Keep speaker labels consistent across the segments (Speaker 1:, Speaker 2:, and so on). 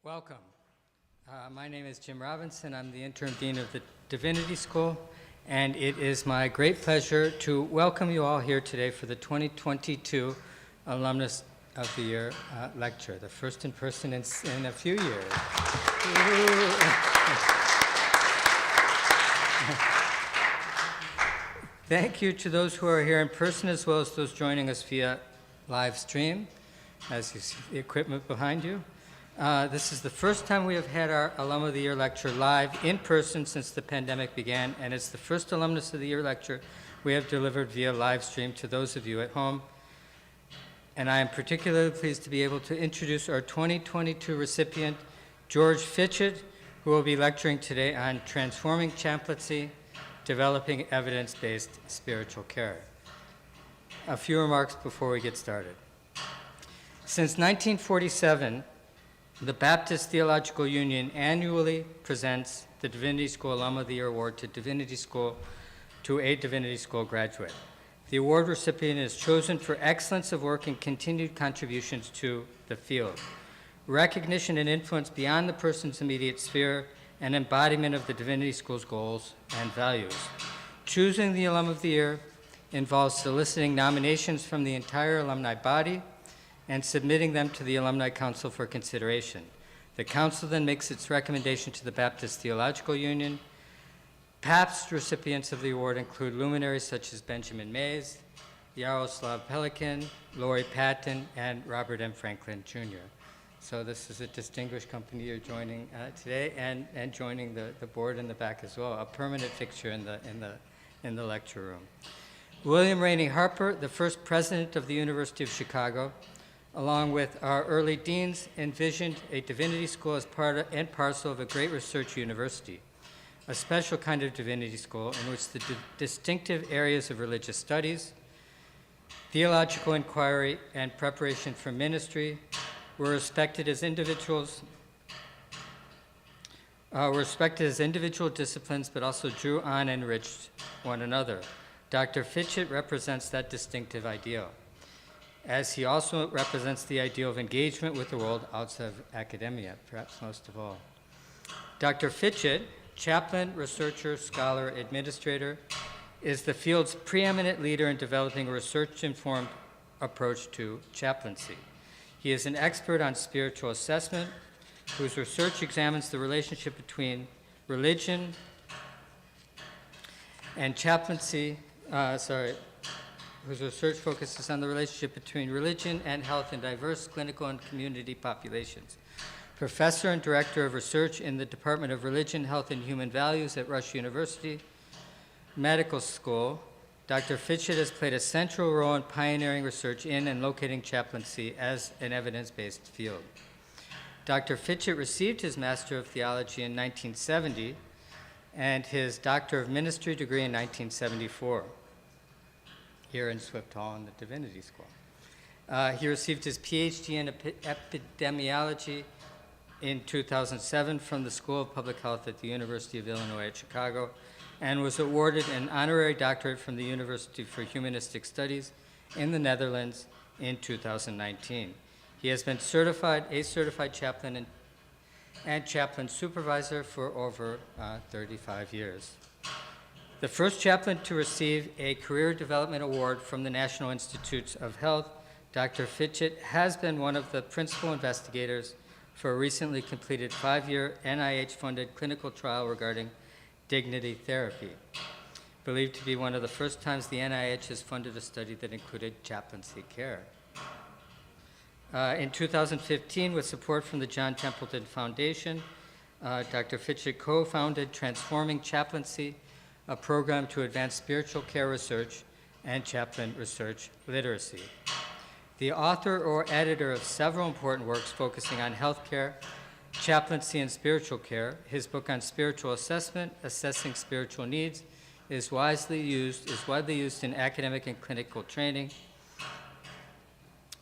Speaker 1: Welcome. My name is Jim Robinson. I'm the interim dean of the Divinity School, and it is my great pleasure to welcome you all here today for the 2022 Alumnus of the Year lecture, the first in person in a few years. Thank you to those who are here in person as well as those joining us via live stream, as you see the equipment behind you. This is the first time we have had our Alum of the Year lecture live in person since the pandemic began, and it's the first Alumnus of the Year lecture we have delivered via live stream to those of you at home. And I am particularly pleased to be able to introduce our 2022 recipient, George Fitchett, who will be lecturing today on transforming chaplaincy, developing evidence-based spiritual care. A few remarks before we get started. Since 1947, the Baptist Theological Union annually presents the Divinity School Alum of the Year Award to a Divinity School graduate. The award recipient is chosen for excellence of work and continued contributions to the field, recognition and influence beyond the person's immediate sphere, and embodiment of the Divinity School's goals and values. Choosing the Alum of the Year involves soliciting nominations from the entire alumni body and submitting them to the Alumni Council for consideration. The council then makes its recommendation to the Baptist Theological Union. Past recipients of the award include luminaries such as Benjamin Mays, Yaroslav Pelikan, Lori Patton, and Robert M. Franklin, Jr. So this is a distinguished company you're joining today, and joining the board in the back as well, a permanent fixture in the lecture room. William Rainey Harper, the first president of the University of Chicago, along with our early deans, envisioned a divinity school as part and parcel of a great research university, a special kind of divinity school in which the distinctive areas of religious studies, theological inquiry, and preparation for ministry were respected as individual disciplines, but also drew on and enriched one another. Dr. Fitchett represents that distinctive ideal, as he also represents the ideal of engagement with the world outside of academia, perhaps most of all. Dr. Fitchett, chaplain, researcher, scholar, administrator, is the field's preeminent leader in developing a research-informed approach to chaplaincy. He is an expert on spiritual assessment, whose research examines the relationship between religion and chaplaincy, whose research focuses on the relationship between religion and health in diverse clinical and community populations. Professor and Director of Research in the Department of Religion, Health, and Human Values at Rush University Medical School, Dr. Fitchett has played a central role in pioneering research in and locating chaplaincy as an evidence-based field. Dr. Fitchett received his Master of Theology in 1970 and his Doctor of Ministry degree in 1974. Here in Swift Hall in the Divinity School. He received his PhD in epidemiology in 2007 from the School of Public Health at the University of Illinois at Chicago, and was awarded an honorary doctorate from the University for Humanistic Studies in the Netherlands in 2019. He has been a certified chaplain and chaplain supervisor for over 35 years. The first chaplain to receive a Career Development Award from the National Institutes of Health, Dr. Fitchett has been one of the principal investigators for a recently completed 5-year NIH-funded clinical trial regarding dignity therapy, believed to be one of the first times the NIH has funded a study that included chaplaincy care. In 2015, with support from the John Templeton Foundation, Dr. Fitchett co-founded Transforming Chaplaincy, a program to advance spiritual care research and chaplain research literacy. The author or editor of several important works focusing on healthcare, chaplaincy, and spiritual care, his book on spiritual assessment, Assessing Spiritual Needs, is widely used in academic and clinical training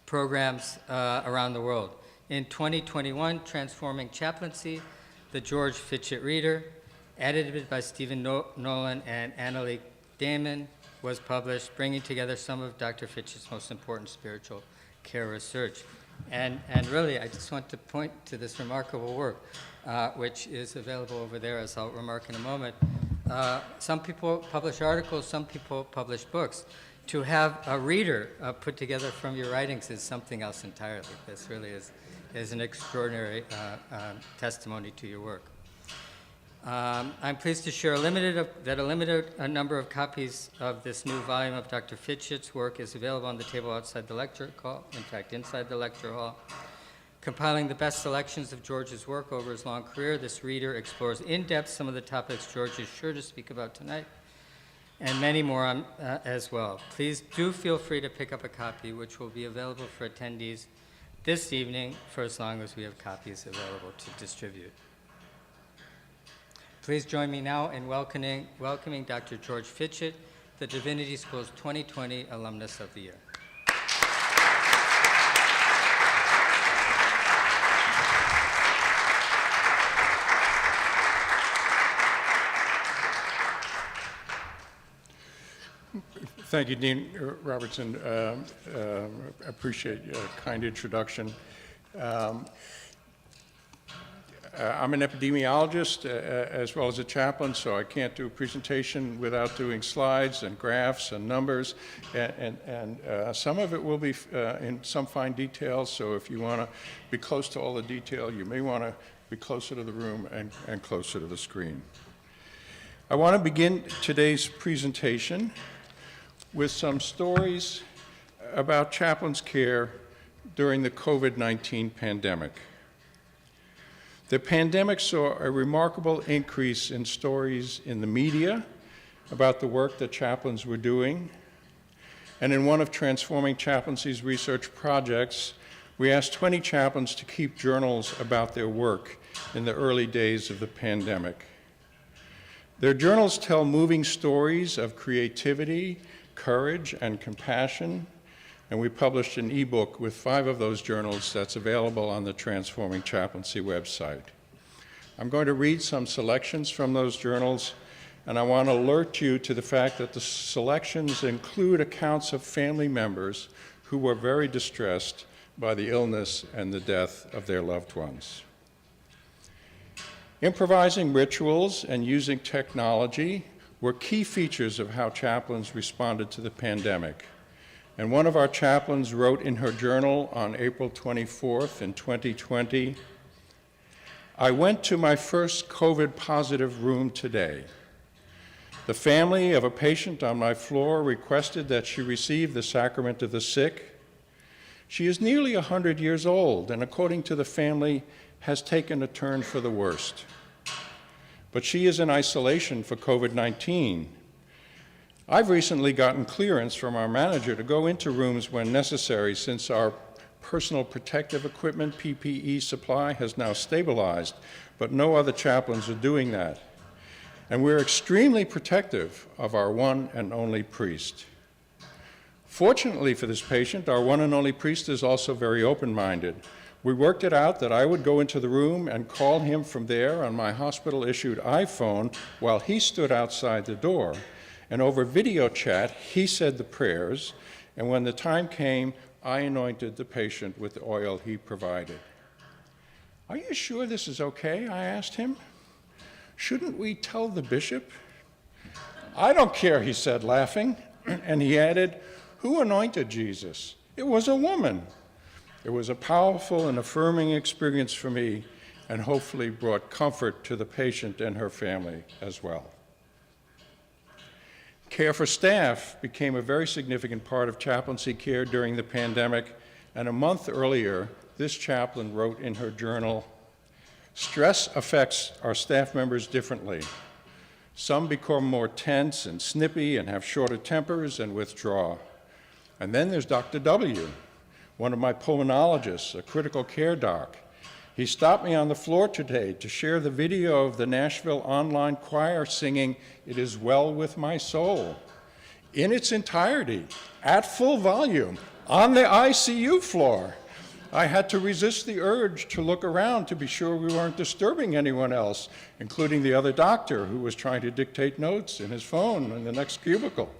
Speaker 1: programs around the world. In 2021, Transforming Chaplaincy, the George Fitchett Reader, edited by Stephen Nolan and Annalie Damon, was published, bringing together some of Dr. Fitchett's most important spiritual care research. And really, I just want to point to this remarkable work, which is available over there, as I'll remark in a moment. Some people publish articles, some people publish books. To have a reader put together from your writings is something else entirely. This really is an extraordinary testimony to your work. I'm pleased to share that a limited number of copies of this new volume of Dr. Fitchett's work is available on the table outside the lecture hall, in fact, inside the lecture hall. Compiling the best selections of George's work over his long career, this reader explores in depth some of the topics George is sure to speak about tonight, and many more as well. Please do feel free to pick up a copy, which will be available for attendees this evening for as long as we have copies available to distribute. Please join me now in welcoming Dr. George Fitchett, the Divinity School's 2020 Alumnus of the Year.
Speaker 2: Thank you, Dean Robertson. Appreciate your kind introduction. I'm an epidemiologist as well as a chaplain, so I can't do a presentation without doing slides and graphs and numbers, and some of it will be in some fine details, so if you want to be close to all the detail, you may want to be closer to the room and closer to the screen. I want to begin today's presentation with some stories about chaplains' care during the COVID-19 pandemic. The pandemic saw a remarkable increase in stories in the media about the work that chaplains were doing. And in one of Transforming Chaplaincy's research projects, we asked 20 chaplains to keep journals about their work in the early days of the pandemic. Their journals tell moving stories of creativity, courage, and compassion, and we published an ebook with 5 of those journals that's available on the Transforming Chaplaincy website. I'm going to read some selections from those journals, and I want to alert you to the fact that the selections include accounts of family members who were very distressed by the illness and the death of their loved ones. Improvising rituals and using technology were key features of how chaplains responded to the pandemic. And one of our chaplains wrote in her journal on April 24th in 2020, "I went to my first COVID-positive room today. The family of a patient on my floor requested that she receive the sacrament of the sick. She is nearly 100 years old and, according to the family, has taken a turn for the worst. But she is in isolation for COVID-19. I've recently gotten clearance from our manager to go into rooms when necessary since our personal protective equipment, PPE supply, has now stabilized, but no other chaplains are doing that. And we're extremely protective of our one and only priest. Fortunately for this patient, our one and only priest is also very open-minded. We worked it out that I would go into the room and call him from there on my hospital-issued iPhone while he stood outside the door. And over video chat, he said the prayers, and when the time came, I anointed the patient with the oil he provided." "Are you sure this is okay?" I asked him. "Shouldn't we tell the bishop?" "I don't care," he said, laughing. And he added, "Who anointed Jesus? It was a woman." It was a powerful and affirming experience for me, and hopefully brought comfort to the patient and her family as well. Care for staff became a very significant part of chaplaincy care during the pandemic, and a month earlier, this chaplain wrote in her journal, "Stress affects our staff members differently. Some become more tense and snippy and have shorter tempers and withdraw. And then there's Dr. W., one of my pulmonologists, a critical care doc. He stopped me on the floor today to share the video of the Nashville online choir singing 'It Is Well With My Soul' in its entirety, at full volume, on the ICU floor. I had to resist the urge to look around to be sure we weren't disturbing anyone else, including the other doctor who was trying to dictate notes in his phone in the next cubicle.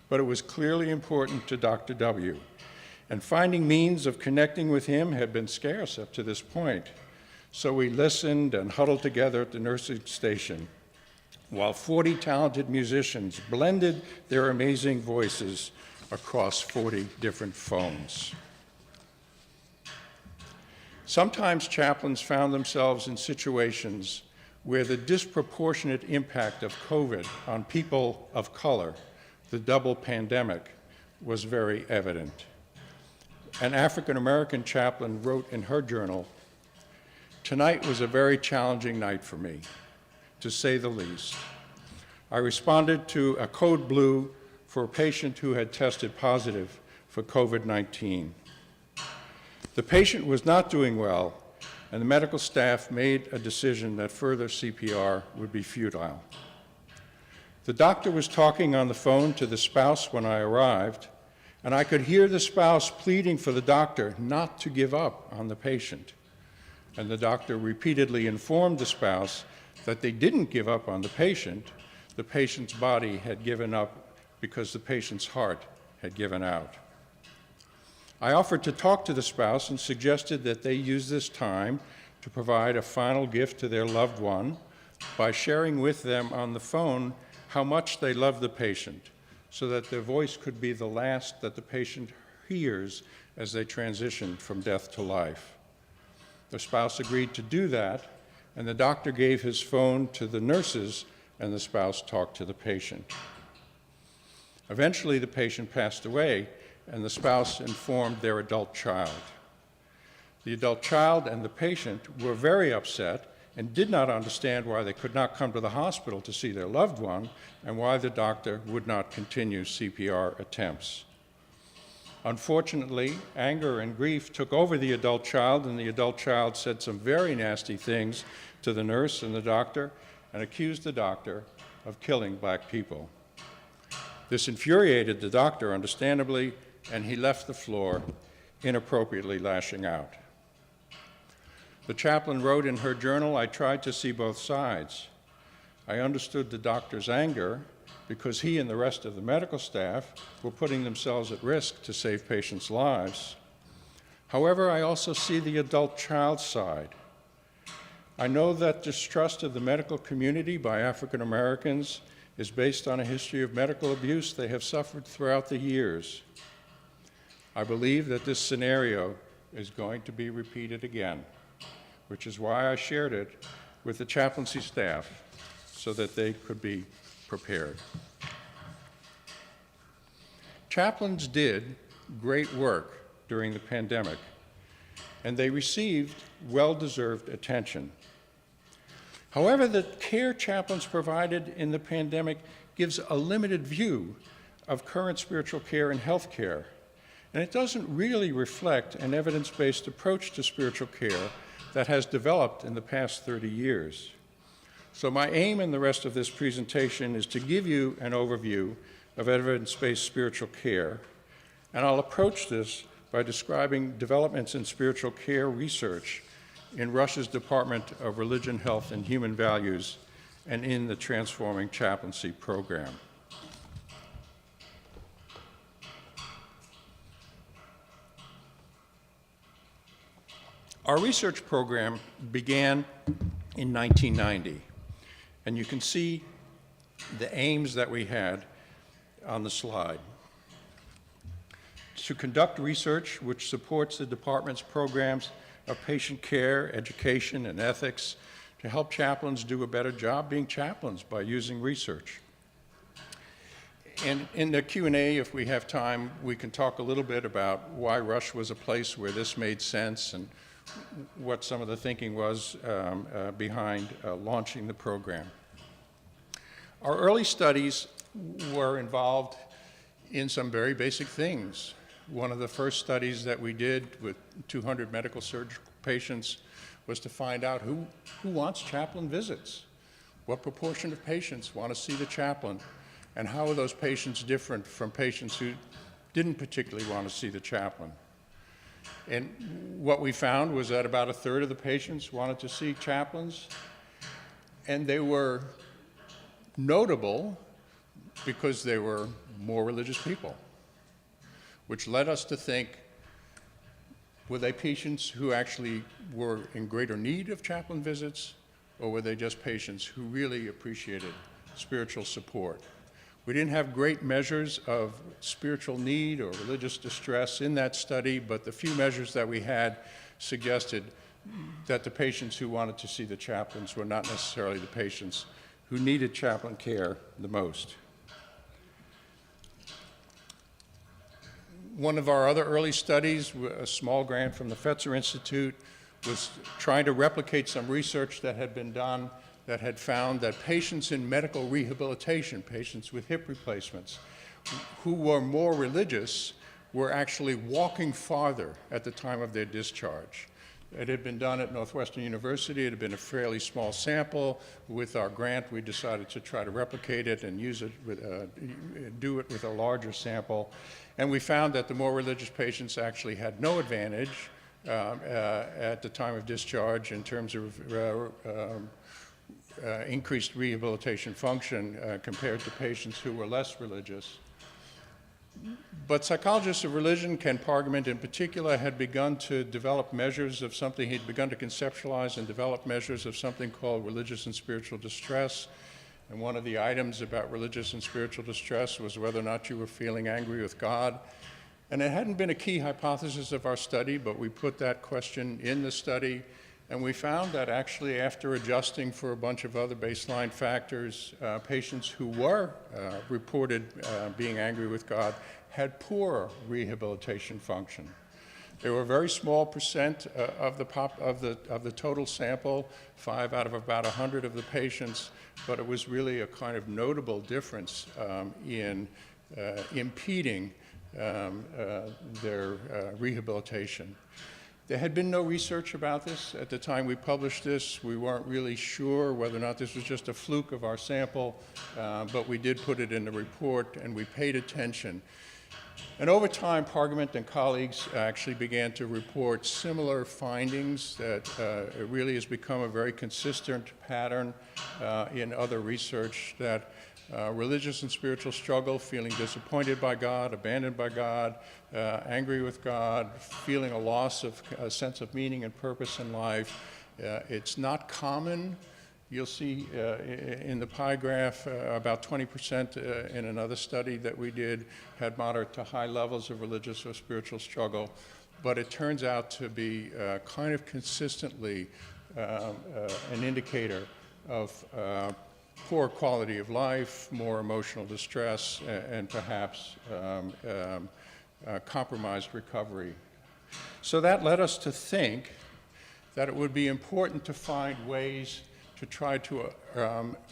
Speaker 2: But it was clearly important to Dr. W. and finding means of connecting with him had been scarce up to this point. So we listened and huddled together at the nursing station while 40 talented musicians blended their amazing voices across 40 different phones. Sometimes chaplains found themselves in situations where the disproportionate impact of COVID on people of color, the double pandemic, was very evident. An African-American chaplain wrote in her journal, "Tonight was a very challenging night for me, to say the least. I responded to a code blue for a patient who had tested positive for COVID-19. The patient was not doing well, and the medical staff made a decision that further CPR would be futile. The doctor was talking on the phone to the spouse when I arrived, and I could hear the spouse pleading for the doctor not to give up on the patient. And the doctor repeatedly informed the spouse that they didn't give up on the patient's body had given up because the patient's heart had given out. I offered to talk to the spouse and suggested that they use this time to provide a final gift to their loved one by sharing with them on the phone how much they love the patient, so that their voice could be the last that the patient hears as they transition from death to life. The spouse agreed to do that, and the doctor gave his phone to the nurses, and the spouse talked to the patient. Eventually, the patient passed away, and the spouse informed their adult child. The adult child and the patient were very upset and did not understand why they could not come to the hospital to see their loved one and why the doctor would not continue CPR attempts. Unfortunately, anger and grief took over the adult child, and the adult child said some very nasty things to the nurse and the doctor and accused the doctor of killing black people. This infuriated the doctor, understandably, and he left the floor, inappropriately lashing out. The chaplain wrote in her journal, "I tried to see both sides. I understood the doctor's anger because he and the rest of the medical staff were putting themselves at risk to save patients' lives. However, I also see the adult child's side. I know that distrust of the medical community by African Americans is based on a history of medical abuse they have suffered throughout the years. I believe that this scenario is going to be repeated again, which is why I shared it with the chaplaincy staff so that they could be prepared." Chaplains did great work during the pandemic, and they received well-deserved attention. However, the care chaplains provided in the pandemic gives a limited view of current spiritual care and health care, and it doesn't really reflect an evidence-based approach to spiritual care that has developed in the past 30 years. So my aim in the rest of this presentation is to give you an overview of evidence-based spiritual care, and I'll approach this by describing developments in spiritual care research in Russia's Department of Religion, Health, and Human Values, and in the Transforming Chaplaincy program. Our research program began in 1990, and you can see the aims that we had on the slide. To conduct research which supports the department's programs of patient care, education, and ethics, to help chaplains do a better job being chaplains by using research. And in the Q&A, if we have time, we can talk a little bit about why Rush was a place where this made sense and what some of the thinking was behind launching the program. Our early studies were involved in some very basic things. One of the first studies that we did with 200 medical surgical patients was to find out who wants chaplain visits, what proportion of patients want to see the chaplain, and how are those patients different from patients who didn't particularly want to see the chaplain. And what we found was that about a third of the patients wanted to see chaplains, and they were notable because they were more religious people, which led us to think Were they patients who actually were in greater need of chaplain visits, or were they just patients who really appreciated spiritual support? We didn't have great measures of spiritual need or religious distress in that study, but the few measures that we had suggested that the patients who wanted to see the chaplains were not necessarily the patients who needed chaplain care the most. One of our other early studies, a small grant from the Fitchett Institute, was trying to replicate some research that had been done that had found that patients in medical rehabilitation, patients with hip replacements, who were more religious, were actually walking farther at the time of their discharge. It had been done at Northwestern University. It had been a fairly small sample. With our grant, we decided to try to replicate it and use it with, do it with a larger sample. And we found that the more religious patients actually had no advantage at the time of discharge in terms of increased rehabilitation function compared to patients who were less religious. But psychologists of religion, Ken Pargament in particular, had begun to develop measures of something. He'd begun to conceptualize and develop measures of something called religious and spiritual distress. And one of the items about religious and spiritual distress was whether or not you were feeling angry with God. And it hadn't been a key hypothesis of our study, but we put that question in the study. And we found that actually after adjusting for a bunch of other baseline factors, patients who were reported being angry with God had poor rehabilitation function. They were a very small percent of the total sample, 5 out of about 100 of the patients, but it was really a kind of notable difference in impeding their rehabilitation. There had been no research about this. At the time we published this, we weren't really sure whether or not this was just a fluke of our sample, but we did put it in the report and we paid attention. And over time, Pargament and colleagues actually began to report similar findings that it really has become a very consistent pattern in other research that religious and spiritual struggle, feeling disappointed by God, abandoned by God, angry with God, feeling a loss of a sense of meaning and purpose in life. It's not common. You'll see in the pie graph about 20% in another study that we did had moderate to high levels of religious or spiritual struggle, but it turns out to be kind of consistently an indicator of poor quality of life, more emotional distress, and perhaps compromised recovery. So that led us to think that it would be important to find ways to try to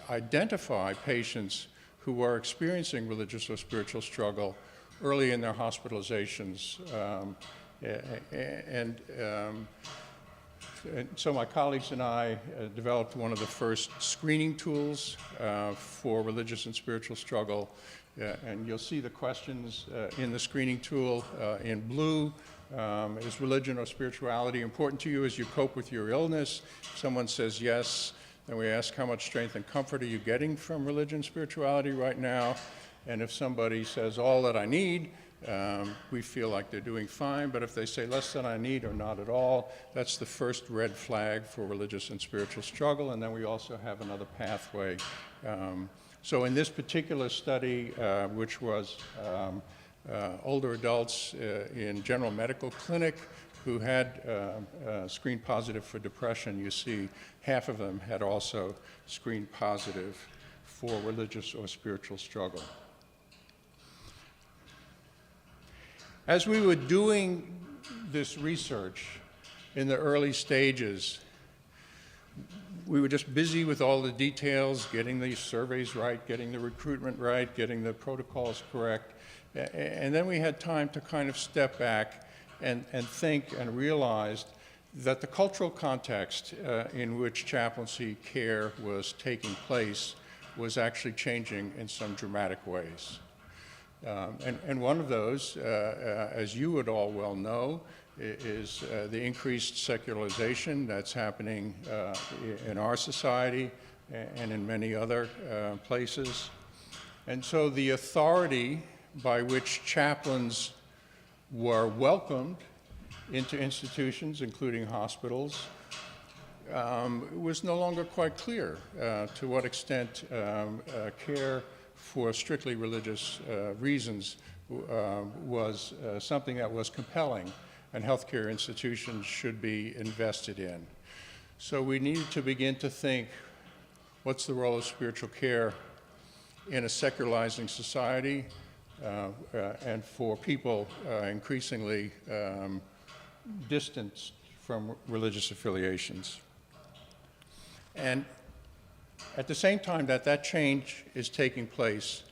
Speaker 2: identify patients who were experiencing religious or spiritual struggle early in their hospitalizations. And so my colleagues and I developed one of the first screening tools for religious and spiritual struggle. And you'll see the questions in the screening tool in blue. Is religion or spirituality important to you as you cope with your illness? If someone says yes, then we ask how much strength and comfort are you getting from religion and spirituality right now? And if somebody says all that I need, we feel like they're doing fine, but if they say less than I need or not at all, that's the first red flag for religious and spiritual struggle, and then we also have another pathway. So in this particular study, which was older adults in general medical clinic who had screened positive for depression, you see half of them had also screened positive for religious or spiritual struggle. As we were doing this research in the early stages, we were just busy with all the details, getting the surveys right, getting the recruitment right, getting the protocols correct. And then we had time to kind of step back and think and realized that the cultural context in which chaplaincy care was taking place was actually changing in some dramatic ways. And one of those, as you would all well know, is the increased secularization that's happening in our society and in many other places. And so the authority by which chaplains were welcomed into institutions, including hospitals, it was no longer quite clear to what extent care for strictly religious reasons was something that was compelling and healthcare institutions should be invested in. So we needed to begin to think, what's the role of spiritual care in a secularizing society and for people increasingly distanced from religious affiliations. And at the same time that that change is taking place,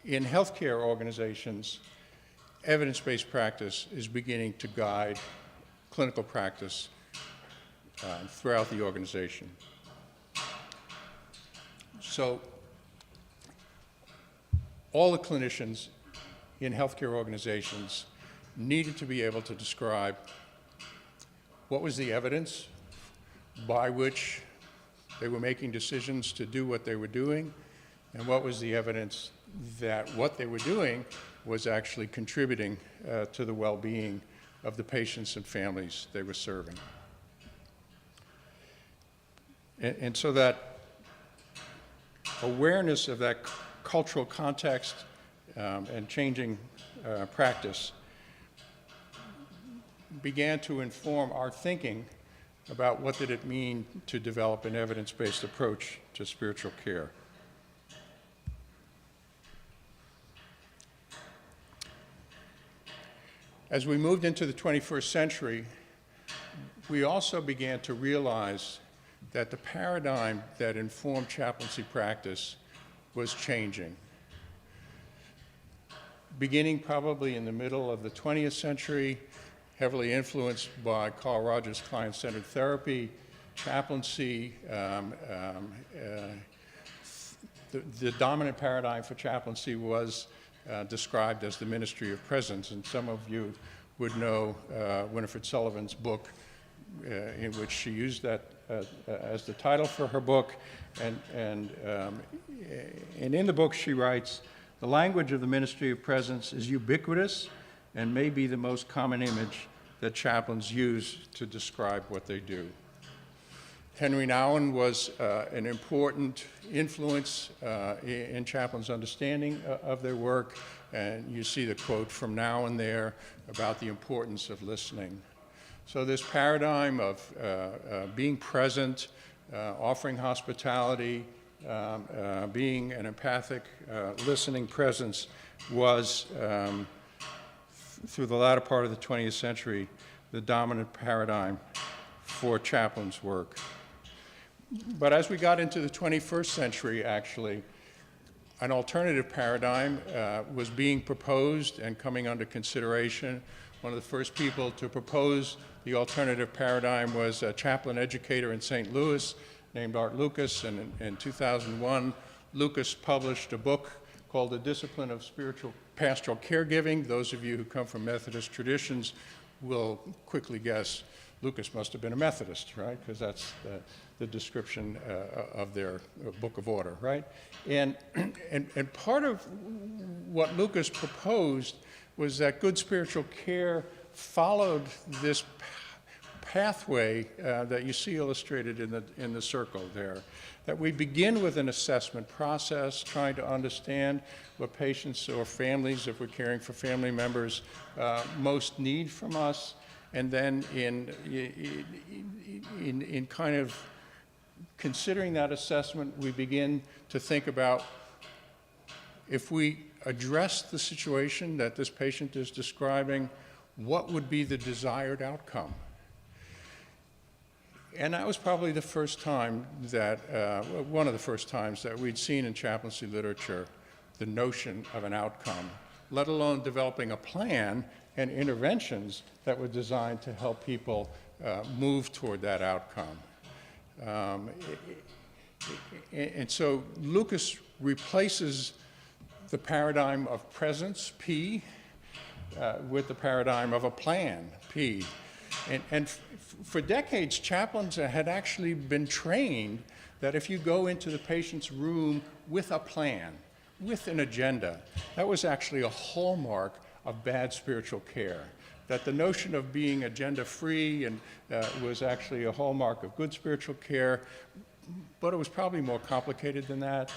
Speaker 2: in healthcare organizations, evidence-based practice is beginning to guide clinical practice throughout the organization. So all the clinicians in healthcare organizations needed to be able to describe what was the evidence by which they were making decisions to do what they were doing, and what was the evidence that what they were doing was actually contributing to the well-being of the patients and families they were serving. And so that awareness of that cultural context and changing practice began to inform our thinking about what did it mean to develop an evidence-based approach to spiritual care. As we moved into the 21st century, we also began to realize that the paradigm that informed chaplaincy practice was changing. Beginning probably in the middle of the 20th century, heavily influenced by Carl Rogers' client-centered therapy, chaplaincy, the dominant paradigm for chaplaincy was described as the ministry of presence, and some of you would know Winifred Sullivan's book in which she used that as the title for her book, and in the book she writes, "The language of the ministry of presence is ubiquitous and may be the most common image that chaplains use to describe what they do." Henry Nouwen was an important influence in chaplains' understanding of their work, and you see the quote from Nouwen there about the importance of listening. So this paradigm of being present, offering hospitality, being an empathic, listening presence was, through the latter part of the 20th century, the dominant paradigm for chaplains' work. But as we got into the 21st century, actually, an alternative paradigm was being proposed and coming under consideration. One of the first people to propose the alternative paradigm was a chaplain educator in St. Louis named Art Lucas, and in 2001, Lucas published a book called The Discipline of Spiritual Pastoral Caregiving. Those of you who come from Methodist traditions will quickly guess Lucas must have been a Methodist, right? Because that's the description of their book of order, right? And part of what Lucas proposed was that good spiritual care followed this pathway that you see illustrated in the circle there. That we begin with an assessment process, trying to understand what patients or families, if we're caring for family members, most need from us, and then in kind of considering that assessment, we begin to think about if we address the situation that this patient is describing, what would be the desired outcome? And that was probably the first time that, one of the first times that we'd seen in chaplaincy literature the notion of an outcome, let alone developing a plan and interventions that were designed to help people move toward that outcome. And so Lucas replaces the paradigm of presence, P, with the paradigm of a plan, P. And for decades, chaplains had actually been trained that if you go into the patient's room with a plan, with an agenda, that was actually a hallmark of bad spiritual care. that the notion of being agenda-free and was actually a hallmark of good spiritual care, but it was probably more complicated than that,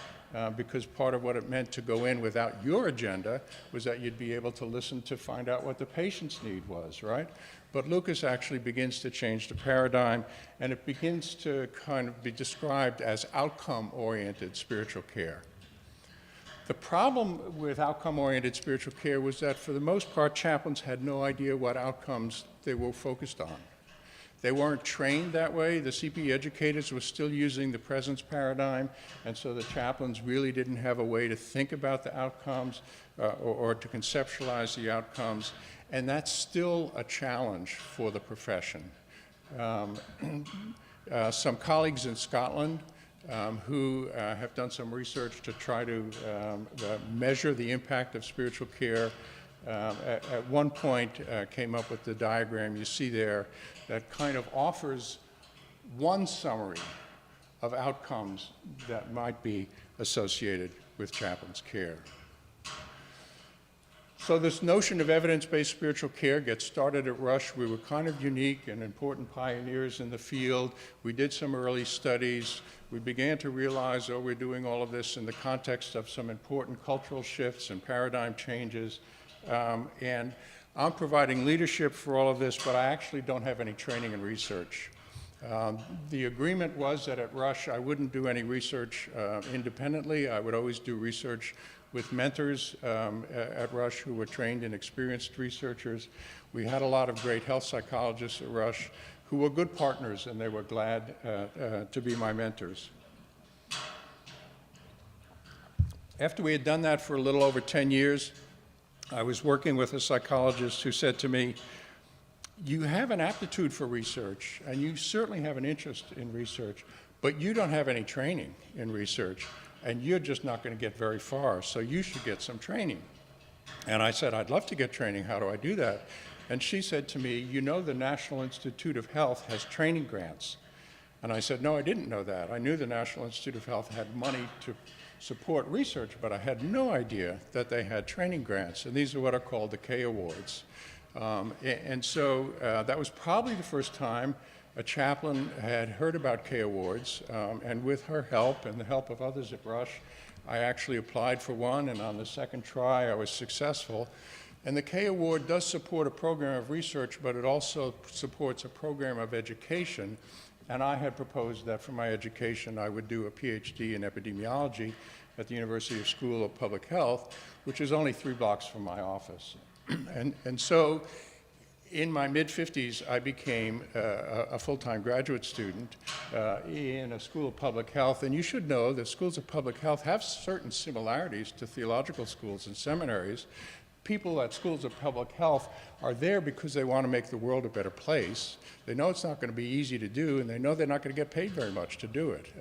Speaker 2: because part of what it meant to go in without your agenda was that you'd be able to listen to find out what the patient's need was, right? But Lucas actually begins to change the paradigm, and it begins to kind of be described as outcome-oriented spiritual care. The problem with outcome-oriented spiritual care was that for the most part, chaplains had no idea what outcomes they were focused on. They weren't trained that way. The CP educators were still using the presence paradigm, and so the chaplains really didn't have a way to think about the outcomes or to conceptualize the outcomes, and that's still a challenge for the profession. Some colleagues in Scotland who have done some research to try to measure the impact of spiritual care at one point came up with the diagram you see there that kind of offers one summary of outcomes that might be associated with chaplain's care. So this notion of evidence-based spiritual care gets started at Rush. We were kind of unique and important pioneers in the field. We did some early studies. We began to realize, oh, we're doing all of this in the context of some important cultural shifts and paradigm changes. And I'm providing leadership for all of this, but I actually don't have any training and research. The agreement was that at Rush, I wouldn't do any research independently. I would always do research with mentors at Rush who were trained and experienced researchers. We had a lot of great health psychologists at Rush who were good partners, and they were glad to be my mentors. After we had done that for a little over 10 years, I was working with a psychologist who said to me, you have an aptitude for research, and you certainly have an interest in research, but you don't have any training in research, and you're just not going to get very far, so you should get some training. And I said, I'd love to get training. How do I do that? And she said to me, you know the National Institute of Health has training grants. And I said, no, I didn't know that. I knew the National Institute of Health had money to support research, but I had no idea that they had training grants. And these are what are called the K Awards. And so that was probably the first time a chaplain had heard about K Awards, and with her help and the help of others at Rush, I actually applied for one, and on the second try I was successful. And the K Award does support a program of research, but it also supports a program of education, and I had proposed that for my education I would do a PhD in epidemiology at the University School of Public Health, which is only 3 blocks from my office. And so in my mid-50s, I became a full-time graduate student in a school of public health. And you should know that schools of public health have certain similarities to theological schools and seminaries. People at schools of public health are there because they want to make the world a better place. They know it's not going to be easy to do, and they know they're not going to get paid very much to do it.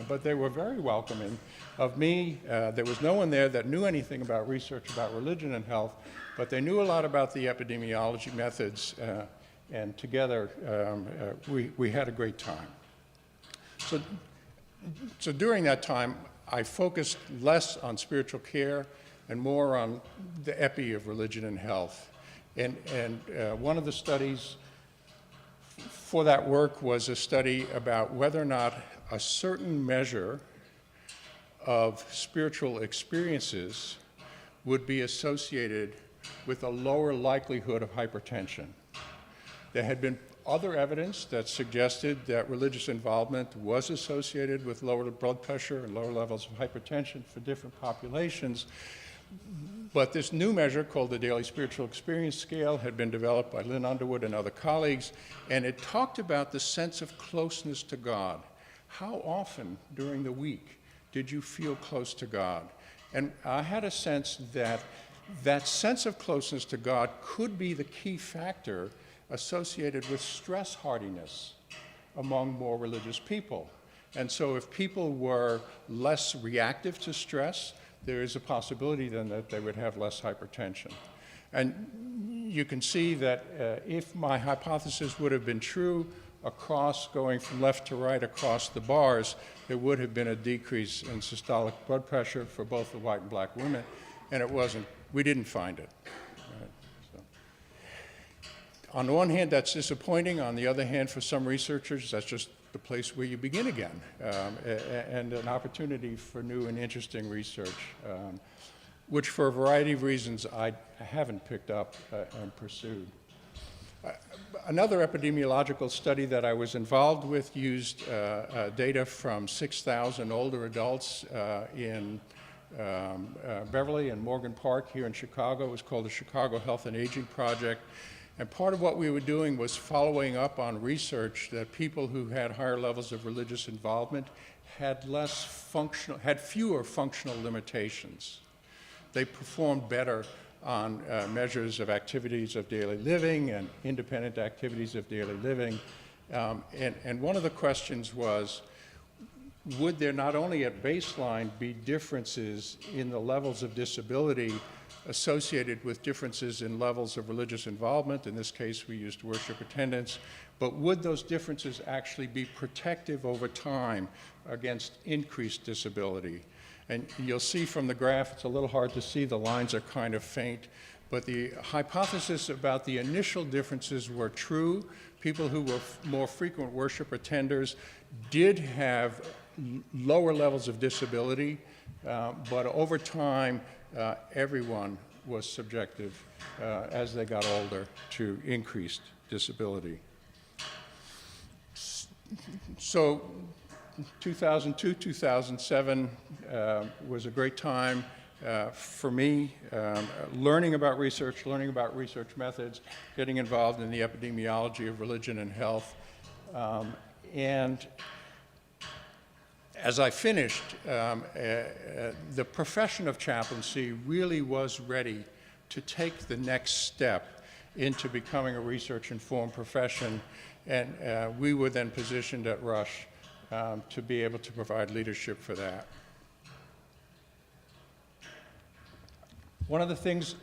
Speaker 2: But they were very welcoming of me. There was no one there that knew anything about research about religion and health, but they knew a lot about the epidemiology methods, and together we had a great time. So during that time, I focused less on spiritual care and more on the epi of religion and health. And one of the studies for that work was a study about whether or not a certain measure of spiritual experiences would be associated with a lower likelihood of hypertension. There had been other evidence that suggested that religious involvement was associated with lower blood pressure and lower levels of hypertension for different populations. But this new measure called the Daily Spiritual Experience Scale had been developed by Lynn Underwood and other colleagues, and it talked about the sense of closeness to God. How often during the week did you feel close to God? And I had a sense that that sense of closeness to God could be the key factor associated with stress hardiness among more religious people. And so if people were less reactive to stress, there is a possibility then that they would have less hypertension. And you can see that if my hypothesis would have been true across, going from left to right across the bars, there would have been a decrease in systolic blood pressure for both the white and black women, and it wasn't. We didn't find it. Right, so. On the one hand, that's disappointing. On the other hand, for some researchers, that's just the place where you begin again, and an opportunity for new and interesting research, which for a variety of reasons I haven't picked up and pursued. Another epidemiological study that I was involved with used data from 6,000 older adults in Beverly and Morgan Park here in Chicago. It was called the Chicago Health and Aging Project. And part of what we were doing was following up on research that people who had higher levels of religious involvement had fewer functional limitations. They performed better on measures of activities of daily living and independent activities of daily living. And one of the questions was, would there not only at baseline be differences in the levels of disability associated with differences in levels of religious involvement? In this case, we used worship attendance. But would those differences actually be protective over time against increased disability? And you'll see from the graph, it's a little hard to see, the lines are kind of faint, but the hypothesis about the initial differences were true. People who were more frequent worship attenders did have lower levels of disability, but over time, everyone was subjective as they got older to increased disability. So 2002, 2007 was a great time for me, learning about research methods, getting involved in the epidemiology of religion and health. And as I finished, the profession of chaplaincy really was ready to take the next step into becoming a research-informed profession, and we were then positioned at Rush to be able to provide leadership for that. One of the things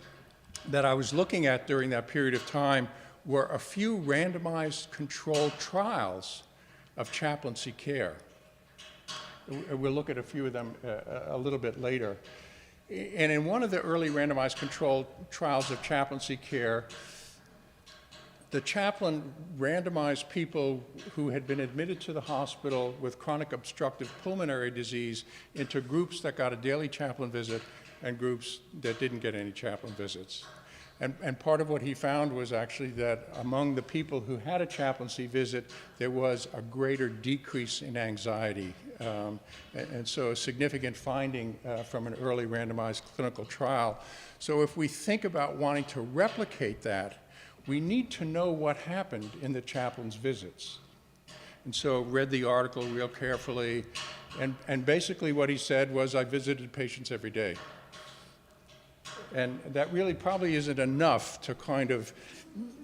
Speaker 2: that I was looking at during that period of time were a few randomized controlled trials of chaplaincy care. We'll look at a few of them a little bit later. And in one of the early randomized controlled trials of chaplaincy care, the chaplain randomized people who had been admitted to the hospital with chronic obstructive pulmonary disease into groups that got a daily chaplain visit and groups that didn't get any chaplain visits. And part of what he found was actually that among the people who had a chaplaincy visit, there was a greater decrease in anxiety. And so a significant finding from an early randomized clinical trial. So if we think about wanting to replicate that, we need to know what happened in the chaplain's visits. And so read the article real carefully, and basically what he said was, I visited patients every day. And that really probably isn't enough to kind of,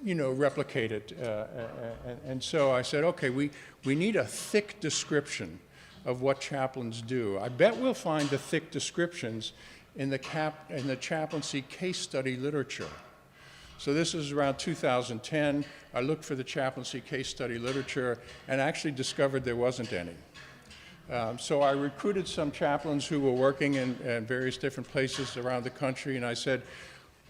Speaker 2: replicate it. And so I said, okay, we need a thick description of what chaplains do. I bet we'll find the thick descriptions in the chaplaincy case study literature. So this is around 2010. I looked for the chaplaincy case study literature and actually discovered there wasn't any. So I recruited some chaplains who were working in various different places around the country, and I said,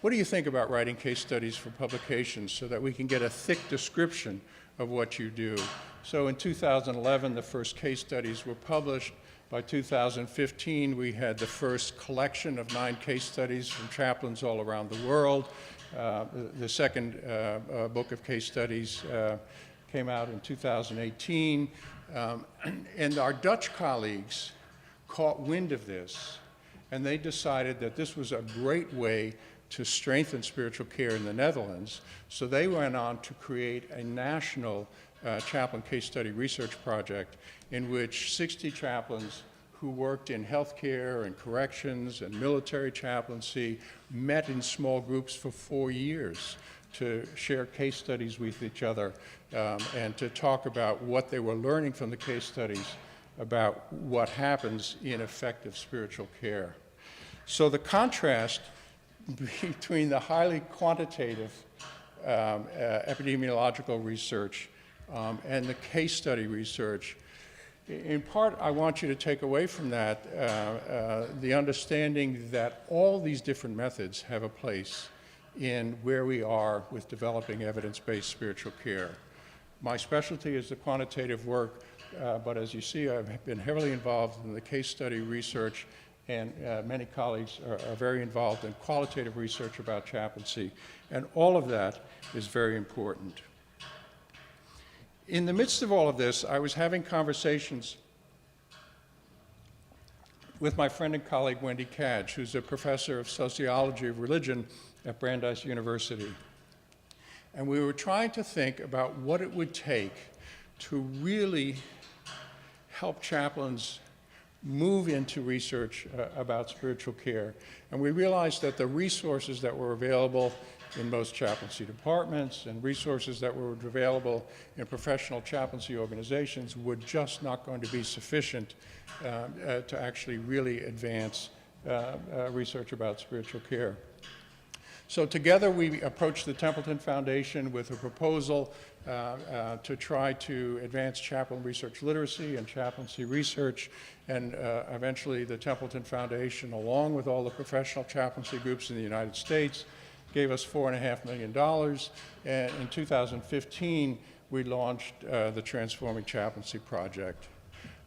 Speaker 2: what do you think about writing case studies for publications so that we can get a thick description of what you do? So in 2011, the first case studies were published. By 2015, we had the first collection of 9 case studies from chaplains all around the world. The second book of case studies came out in 2018. And our Dutch colleagues caught wind of this, and they decided that this was a great way to strengthen spiritual care in the Netherlands. So they went on to create a national chaplain case study research project in which 60 chaplains who worked in healthcare and corrections and military chaplaincy met in small groups for 4 years to share case studies with each other and to talk about what they were learning from the case studies about what happens in effective spiritual care. So the contrast between the highly quantitative epidemiological research and the case study research, in part, I want you to take away from that the understanding that all these different methods have a place in where we are with developing evidence-based spiritual care. My specialty is the quantitative work, but as you see, I've been heavily involved in the case study research, and many colleagues are very involved in qualitative research about chaplaincy, and all of that is very important. In the midst of all of this, I was having conversations with my friend and colleague Wendy Cadge, who's a professor of sociology of religion at Brandeis University. And we were trying to think about what it would take to really help chaplains move into research about spiritual care. And we realized that the resources that were available in most chaplaincy departments and resources that were available in professional chaplaincy organizations were just not going to be sufficient to actually really advance research about spiritual care. So together we approached the Templeton Foundation with a proposal to try to advance chaplain research literacy and chaplaincy research, and eventually the Templeton Foundation, along with all the professional chaplaincy groups in the United States, gave us $4.5 million, and in 2015 we launched the Transforming Chaplaincy Project.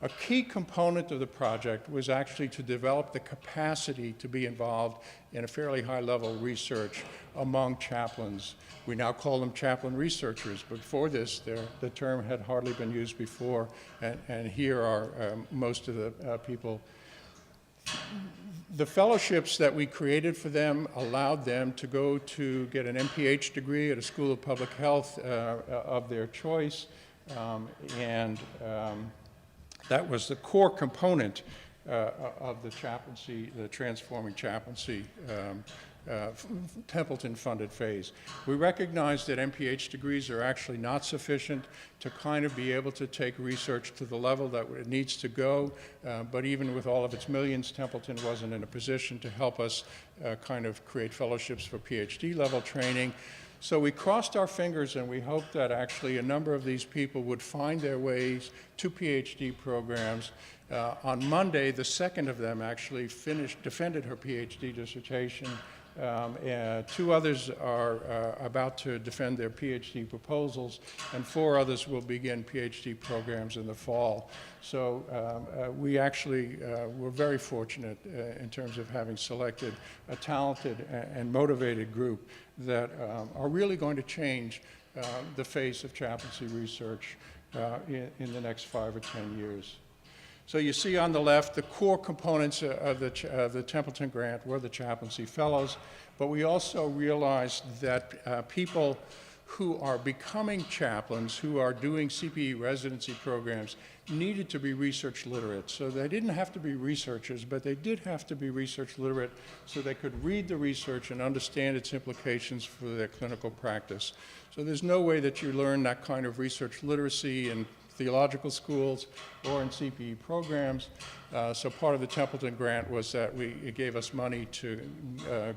Speaker 2: A key component of the project was actually to develop the capacity to be involved in a fairly high-level research among chaplains. We now call them chaplain researchers, but before this, the term had hardly been used before, and here are most of the people. The fellowships that we created for them allowed them to go to get an MPH degree at a school of public health of their choice, that was the core component of the chaplaincy, the Transforming Chaplaincy Templeton-funded phase. We recognize that MPH degrees are actually not sufficient to kind of be able to take research to the level that it needs to go, but even with all of its millions, Templeton wasn't in a position to help us kind of create fellowships for PhD level training. So we crossed our fingers and we hoped that actually a number of these people would find their ways to PhD programs. On Monday, the second of them actually defended her PhD dissertation. Two others are about to defend their PhD proposals, and 4 others will begin PhD programs in the fall. So we actually were very fortunate in terms of having selected a talented and motivated group that are really going to change the face of chaplaincy research in the next 5 or 10 years. So you see on the left, the core components of the Templeton grant were the chaplaincy fellows, but we also realized that people who are becoming chaplains, who are doing CPE residency programs, needed to be research literate. So they didn't have to be researchers, but they did have to be research literate so they could read the research and understand its implications for their clinical practice. So there's no way that you learn that kind of research literacy in theological schools or in CPE programs. So part of the Templeton grant was that it gave us money to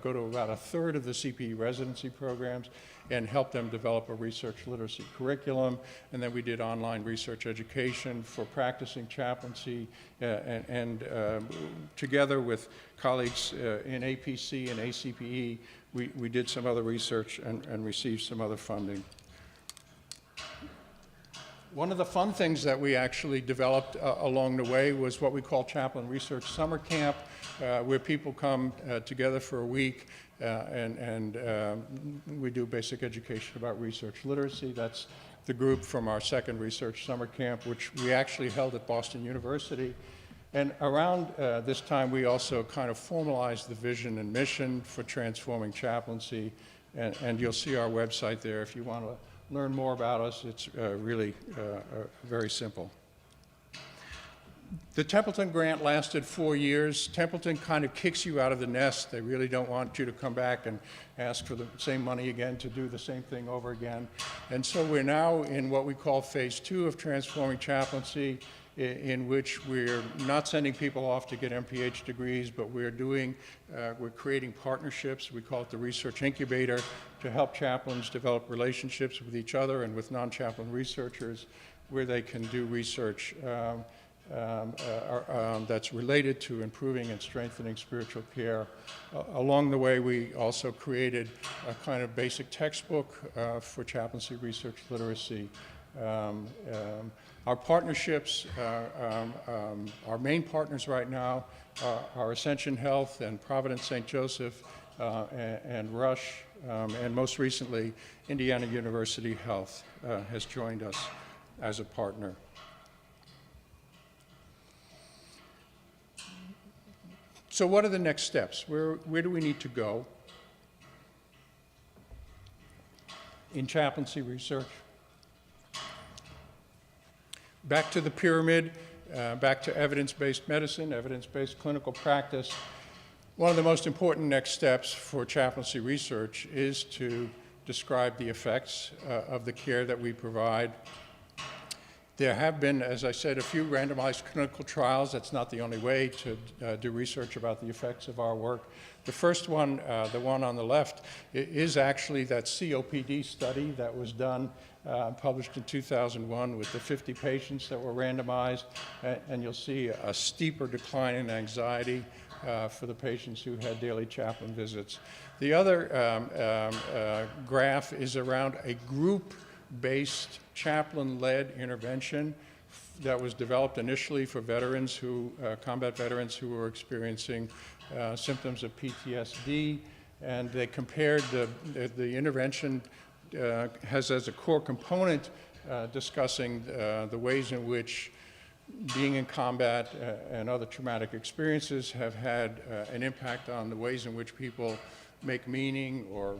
Speaker 2: go to about 1/3 of the CPE residency programs and help them develop a research literacy curriculum. And then we did online research education for practicing chaplaincy, and together with colleagues in APC and ACPE, we did some other research and received some other funding. One of the fun things that we actually developed along the way was what we call Chaplain Research Summer Camp, where people come together for a week and we do basic education about research literacy. That's the group from our second research summer camp, which we actually held at Boston University. And around this time, we also kind of formalized the vision and mission for Transforming Chaplaincy, and you'll see our website there if you want to learn more about us. It's really very simple. The Templeton grant lasted 4 years. Templeton kind of kicks you out of the nest. They really don't want you to come back and ask for the same money again to do the same thing over again. And so we're now in what we call phase 2 of Transforming Chaplaincy, in which we're not sending people off to get MPH degrees, but we're creating partnerships. We call it the Research Incubator, to help chaplains develop relationships with each other and with non-chaplain researchers where they can do research. that's related to improving and strengthening spiritual care. Along the way, we also created a kind of basic textbook for chaplaincy research literacy. Our partnerships, our main partners right now are Ascension Health and Providence St. Joseph and Rush, and most recently, Indiana University Health has joined us as a partner. So what are the next steps? Where do we need to go in chaplaincy research? Back to the pyramid, back to evidence-based medicine, evidence-based clinical practice. One of the most important next steps for chaplaincy research is to describe the effects of the care that we provide. There have been, as I said, a few randomized clinical trials. That's not the only way to do research about the effects of our work. The first one, the one on the left, is actually that COPD study that was done, published in 2001 with the 50 patients that were randomized, and you'll see a steeper decline in anxiety for the patients who had daily chaplain visits. The other graph is around a group-based chaplain-led intervention that was developed initially for veterans combat veterans who were experiencing symptoms of PTSD, and they compared the intervention has as a core component discussing the ways in which being in combat and other traumatic experiences have had an impact on the ways in which people make meaning or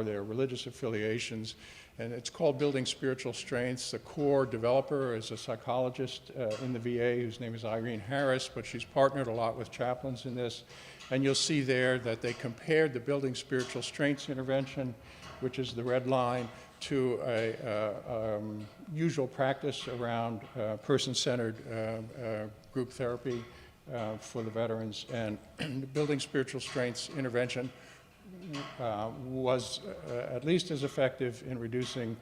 Speaker 2: their religious affiliations. And it's called Building Spiritual Strengths. The core developer is a psychologist in the VA whose name is Irene Harris, but she's partnered a lot with chaplains in this. And you'll see there that they compared the Building Spiritual Strengths intervention, which is the red line, to a usual practice around person-centered group therapy for the veterans. And the Building Spiritual Strengths intervention was at least as effective in reducing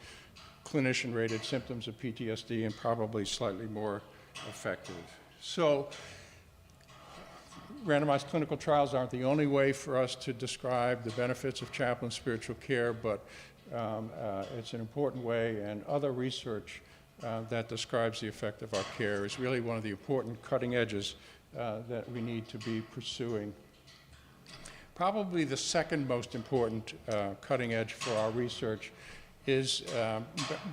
Speaker 2: clinician-rated symptoms of PTSD and probably slightly more effective. So randomized clinical trials aren't the only way for us to describe the benefits of chaplain spiritual care, but it's an important way, and other research that describes the effect of our care is really one of the important cutting edges that we need to be pursuing. Probably the second most important cutting edge for our research is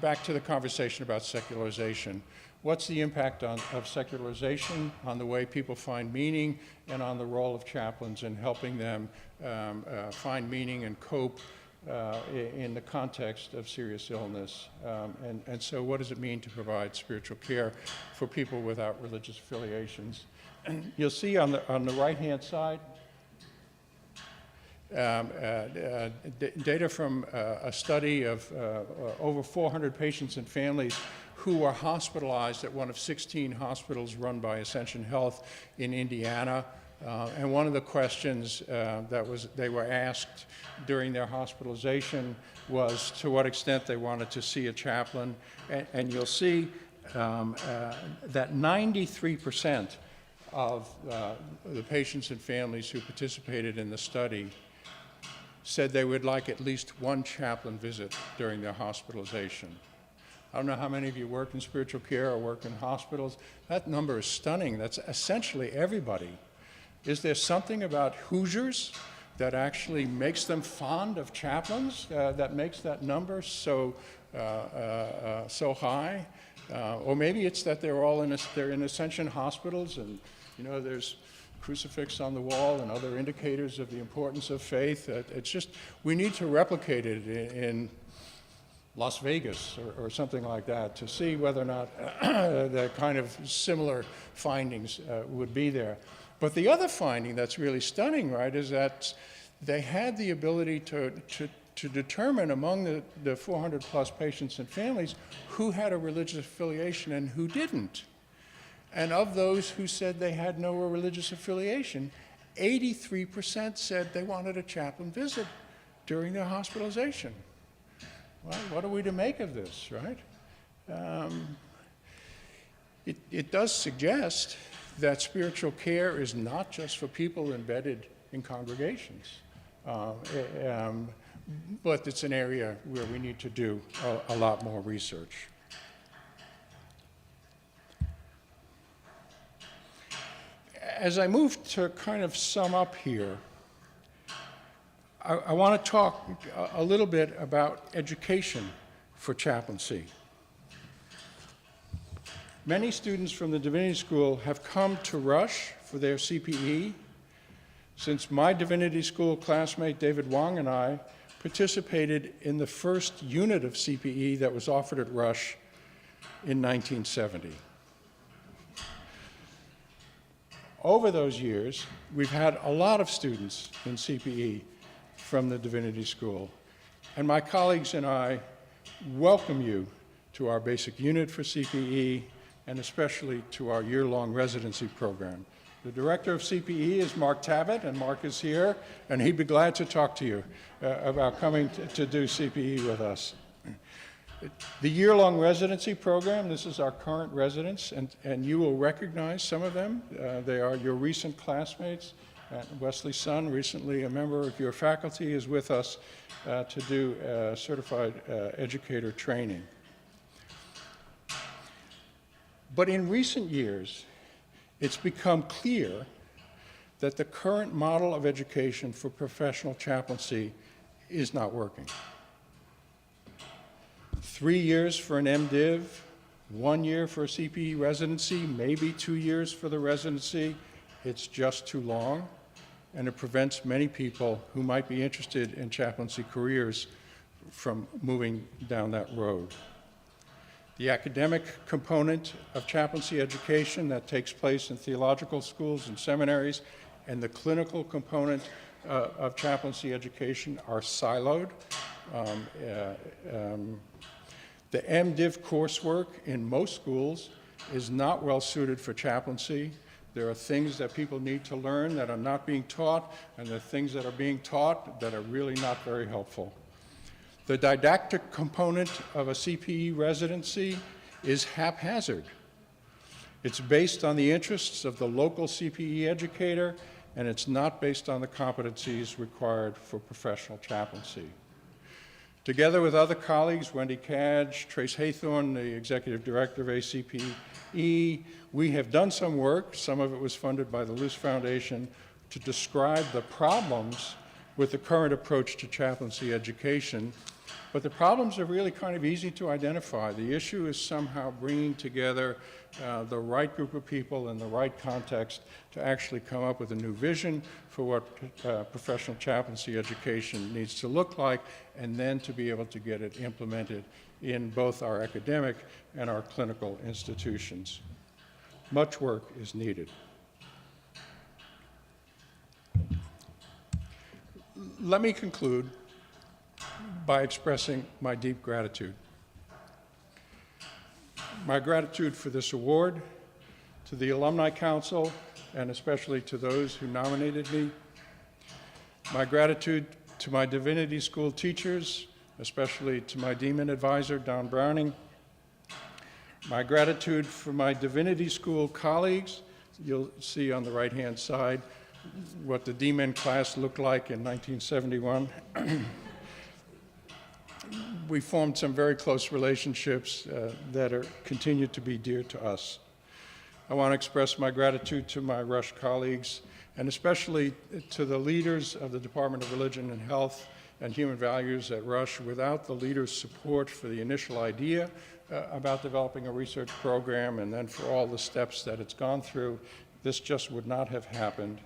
Speaker 2: back to the conversation about secularization. What's the impact of secularization on the way people find meaning and on the role of chaplains in helping them find meaning and cope in the context of serious illness? And so what does it mean to provide spiritual care for people without religious affiliations? You'll see on the right-hand side data from a study of over 400 patients and families who were hospitalized at one of 16 hospitals run by Ascension Health in Indiana. And one of the questions they were asked during their hospitalization was to what extent they wanted to see a chaplain. And you'll see that 93% of the patients and families who participated in the study said they would like at least one chaplain visit during their hospitalization. I don't know how many of you work in spiritual care or work in hospitals. That number is stunning. That's essentially everybody. Is there something about Hoosiers that actually makes them fond of chaplains, that makes that number so high? Or maybe it's that they're in Ascension hospitals, and there's crucifix on the wall and other indicators of the importance of faith. It's just, we need to replicate it in Las Vegas or something like that to see whether or not the kind of similar findings would be there. But the other finding that's really stunning, right, is that they had the ability to determine among the 400 plus patients and families who had a religious affiliation and who didn't. And of those who said they had no religious affiliation, 83% said they wanted a chaplain visit during their hospitalization. Well, what are we to make of this, right? It does suggest that spiritual care is not just for people embedded in congregations, but it's an area where we need to do a lot more research. As I move to kind of sum up here, I want to talk a little bit about education for chaplaincy. Many students from the Divinity School have come to Rush for their CPE, since my Divinity School classmate David Wong and I participated in the first unit of CPE that was offered at Rush in 1970. Over those years, we've had a lot of students in CPE from the Divinity School, and my colleagues and I welcome you to our basic unit for CPE, and especially to our year-long residency program. The director of CPE is Mark Tabbitt, and Mark is here, and he'd be glad to talk to you about coming to do CPE with us. The year-long residency program, this is our current residents, and you will recognize some of them. They are your recent classmates. Wesley Sun, recently a member of your faculty, is with us to do certified educator training. But in recent years, it's become clear that the current model of education for professional chaplaincy is not working. 3 years for an MDiv, 1 year for a CPE residency, maybe 2 years for the residency. It's just too long, and it prevents many people who might be interested in chaplaincy careers from moving down that road. The academic component of chaplaincy education that takes place in theological schools and seminaries and the clinical component of chaplaincy education are siloed. The MDiv coursework in most schools is not well suited for chaplaincy. There are things that people need to learn that are not being taught, and there are things that are being taught that are really not very helpful. The didactic component of a CPE residency is haphazard. It's based on the interests of the local CPE educator, and it's not based on the competencies required for professional chaplaincy. Together with other colleagues, Wendy Cadge, Trace Haythorne, the executive director of ACPE, we have done some work, some of it was funded by the Luce Foundation, to describe the problems with the current approach to chaplaincy education. But the problems are really kind of easy to identify. The issue is somehow bringing together the right group of people in the right context to actually come up with a new vision for what professional chaplaincy education needs to look like, and then to be able to get it implemented in both our academic and our clinical institutions. Much work is needed. Let me conclude by expressing my deep gratitude. My gratitude for this award, to the Alumni Council, and especially to those who nominated me. My gratitude to my Divinity School teachers, especially to my Dean Advisor, Don Browning. My gratitude for my Divinity School colleagues. You'll see on the right-hand side what the D-Min class looked like in 1971. We formed some very close relationships that continue to be dear to us. I want to express my gratitude to my Rush colleagues, and especially to the leaders of the Department of Religion and Health and Human Values at Rush. Without the leaders' support for the initial idea about developing a research program, and then for all the steps that it's gone through, this just would not have happened.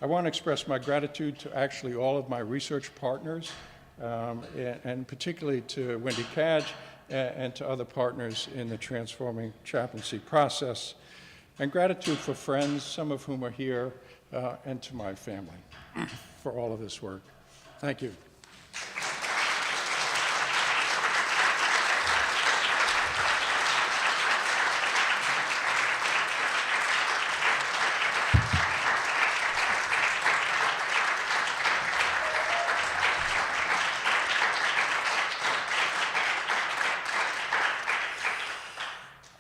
Speaker 2: I want to express my gratitude to actually all of my research partners, and particularly to Wendy Cadge and to other partners in the transforming chaplaincy process. And gratitude for friends, some of whom are here, and to my family for all of this work. Thank you.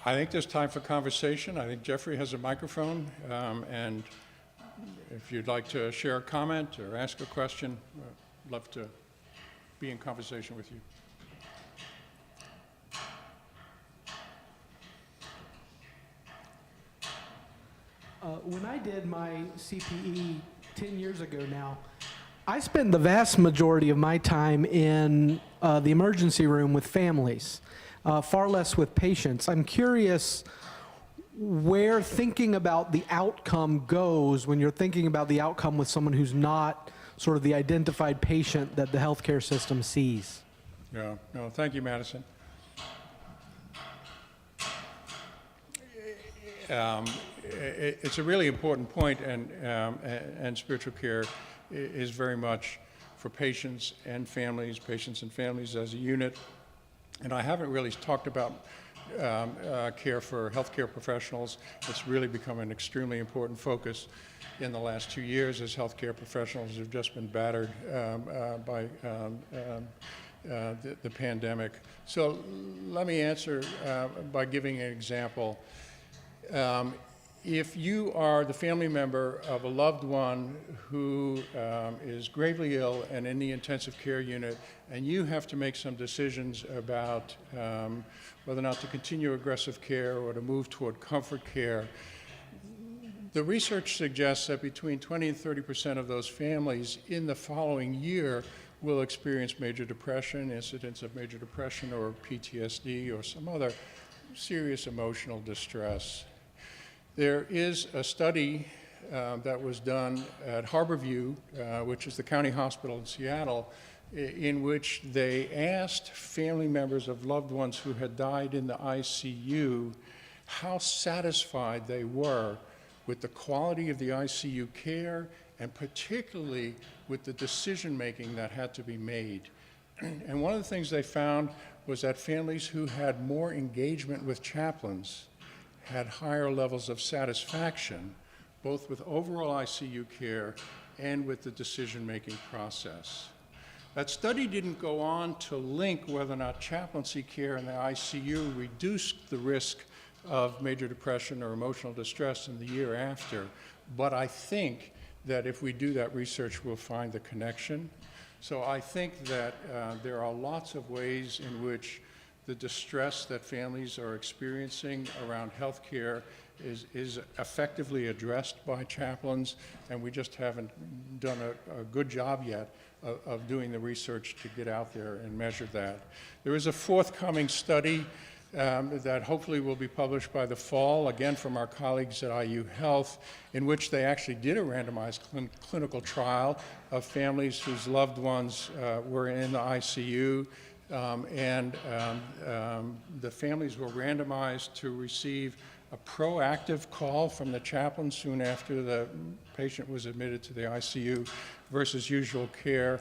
Speaker 2: I think there's time for conversation. I think Jeffrey has a microphone, and if you'd like to share a comment or ask a question, I'd love to be in conversation with you.
Speaker 3: When I did my CPE 10 years ago now, I spent the vast majority of my time in the emergency room with families, far less with patients. I'm curious where thinking about the outcome goes when you're thinking about the outcome with someone who's not sort of the identified patient that the healthcare system sees.
Speaker 2: Yeah, no, thank you, Madison. It's a really important point, and spiritual care is very much for patients and families as a unit. And I haven't really talked about care for healthcare professionals. It's really become an extremely important focus in the last 2 years as healthcare professionals have just been battered by the pandemic. So let me answer by giving an example. If you are the family member of a loved one who is gravely ill and in the intensive care unit, and you have to make some decisions about whether or not to continue aggressive care or to move toward comfort care, the research suggests that between 20 and 30% of those families in the following year will experience major depression, incidents of major depression or PTSD or some other serious emotional distress. There is a study that was done at Harborview, which is the county hospital in Seattle, in which they asked family members of loved ones who had died in the ICU how satisfied they were with the quality of the ICU care and particularly with the decision making that had to be made. And one of the things they found was that families who had more engagement with chaplains had higher levels of satisfaction, both with overall ICU care and with the decision-making process. That study didn't go on to link whether or not chaplaincy care in the ICU reduced the risk of major depression or emotional distress in the year after, but I think that if we do that research, we'll find the connection. So I think that there are lots of ways in which the distress that families are experiencing around health care is effectively addressed by chaplains, and we just haven't done a good job yet of doing the research to get out there and measure that. There is a forthcoming study that hopefully will be published by the fall, again from our colleagues at IU Health, in which they actually did a randomized clinical trial of families whose loved ones were in the ICU. The families were randomized to receive a proactive call from the chaplain soon after the patient was admitted to the ICU versus usual care.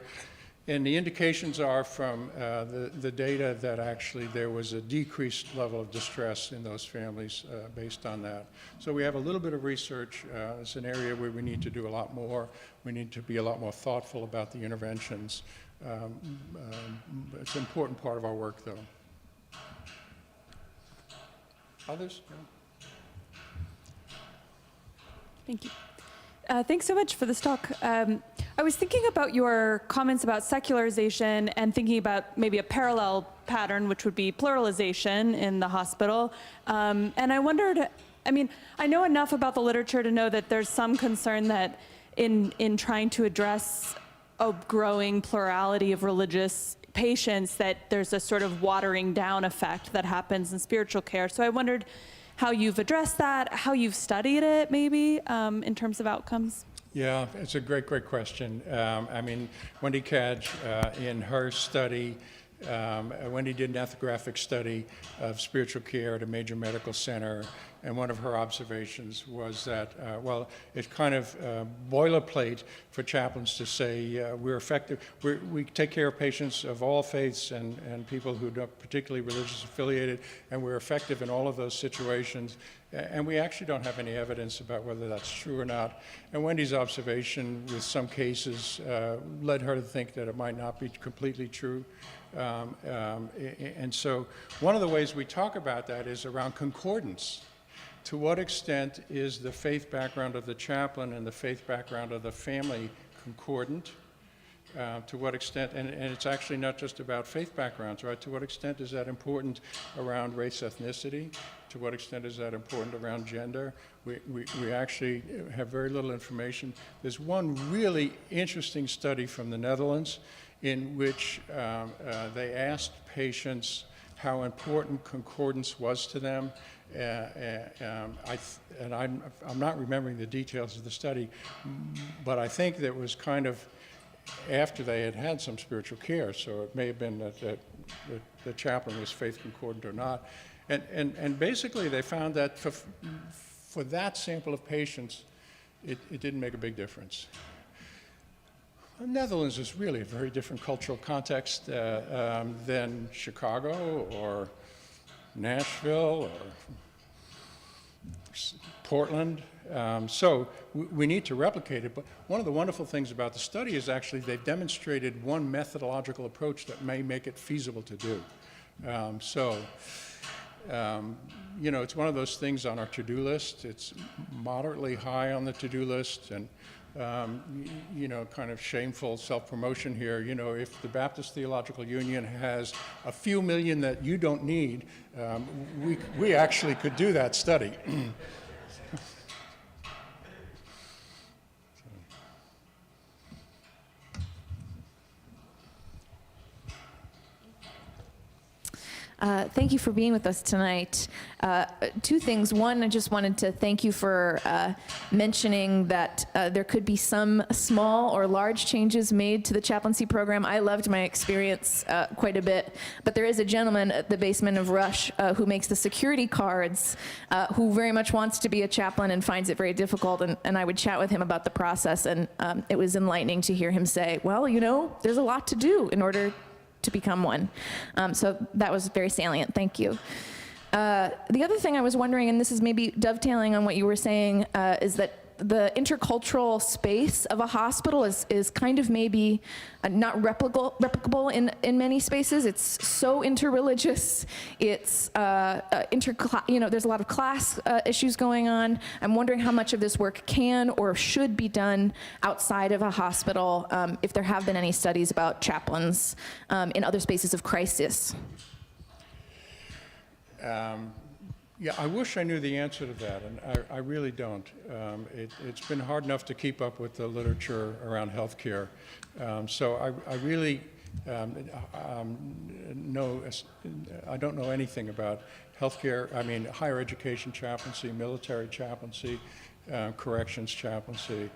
Speaker 2: And the indications are from the data that actually there was a decreased level of distress in those families based on that. So we have a little bit of research. It's an area where we need to do a lot more. We need to be a lot more thoughtful about the interventions. It's an important part of our work, though. Others? Yeah.
Speaker 4: Thank you. Thanks so much for this talk. I was thinking about your comments about secularization and thinking about maybe a parallel pattern, which would be pluralization in the hospital. And I wondered, I mean, I know enough about the literature to know that there's some concern that in trying to address a growing plurality of religious patients, that there's a sort of watering down effect that happens in spiritual care. So I wondered how you've addressed that, how you've studied it maybe in terms of outcomes.
Speaker 2: Yeah, it's a great question. I mean, Wendy Cadge, in her study, Wendy did an ethnographic study of spiritual care at a major medical center, and one of her observations was that, well, it's kind of boilerplate for chaplains to say we're effective, we take care of patients of all faiths and people who are particularly religious affiliated, and we're effective in all of those situations. And we actually don't have any evidence about whether that's true or not. And Wendy's observation with some cases led her to think that it might not be completely true. And so one of the ways we talk about that is around concordance. To what extent is the faith background of the chaplain and the faith background of the family concordant? To what extent, and it's actually not just about faith backgrounds, right? To what extent is that important around race, ethnicity? To what extent is that important around gender? We actually have very little information. There's one really interesting study from the Netherlands in which they asked patients how important concordance was to them. I'm not remembering the details of the study, but I think that was kind of after they had had some spiritual care, so it may have been that the chaplain was faith concordant or not. And basically they found that for that sample of patients, it didn't make a big difference. The Netherlands is really a very different cultural context than Chicago or Nashville or Portland. So we need to replicate it, but one of the wonderful things about the study is actually they've demonstrated one methodological approach that may make it feasible to do. You know, it's one of those things on our to-do list. It's moderately high on the to-do list, and you know, kind of shameful self-promotion here. You know, if the Baptist Theological Union has a few million that you don't need, we actually could do that study.
Speaker 5: Thank you for being with us tonight. Two things. One, I just wanted to thank you for mentioning that there could be some small or large changes made to the chaplaincy program. I loved my experience quite a bit, but there is a gentleman at the basement of Rush who makes the security cards, who very much wants to be a chaplain and finds it very difficult, and I would chat with him about the process, and it was enlightening to hear him say, well, you know, there's a lot to do in order to become one. So that was very salient. Thank you. The other thing I was wondering, and this is maybe dovetailing on what you were saying, is that the intercultural space of a hospital is kind of maybe not replicable in many spaces. It's so interreligious. It's you know, there's a lot of class issues going on. I'm wondering how much of this work can or should be done outside of a hospital, if there have been any studies about chaplains in other spaces of crisis.
Speaker 2: Yeah, I wish I knew the answer to that, and I really don't. It's been hard enough to keep up with the literature around healthcare. So I really I don't know anything about healthcare. I mean, higher education chaplaincy, military chaplaincy, corrections chaplaincy.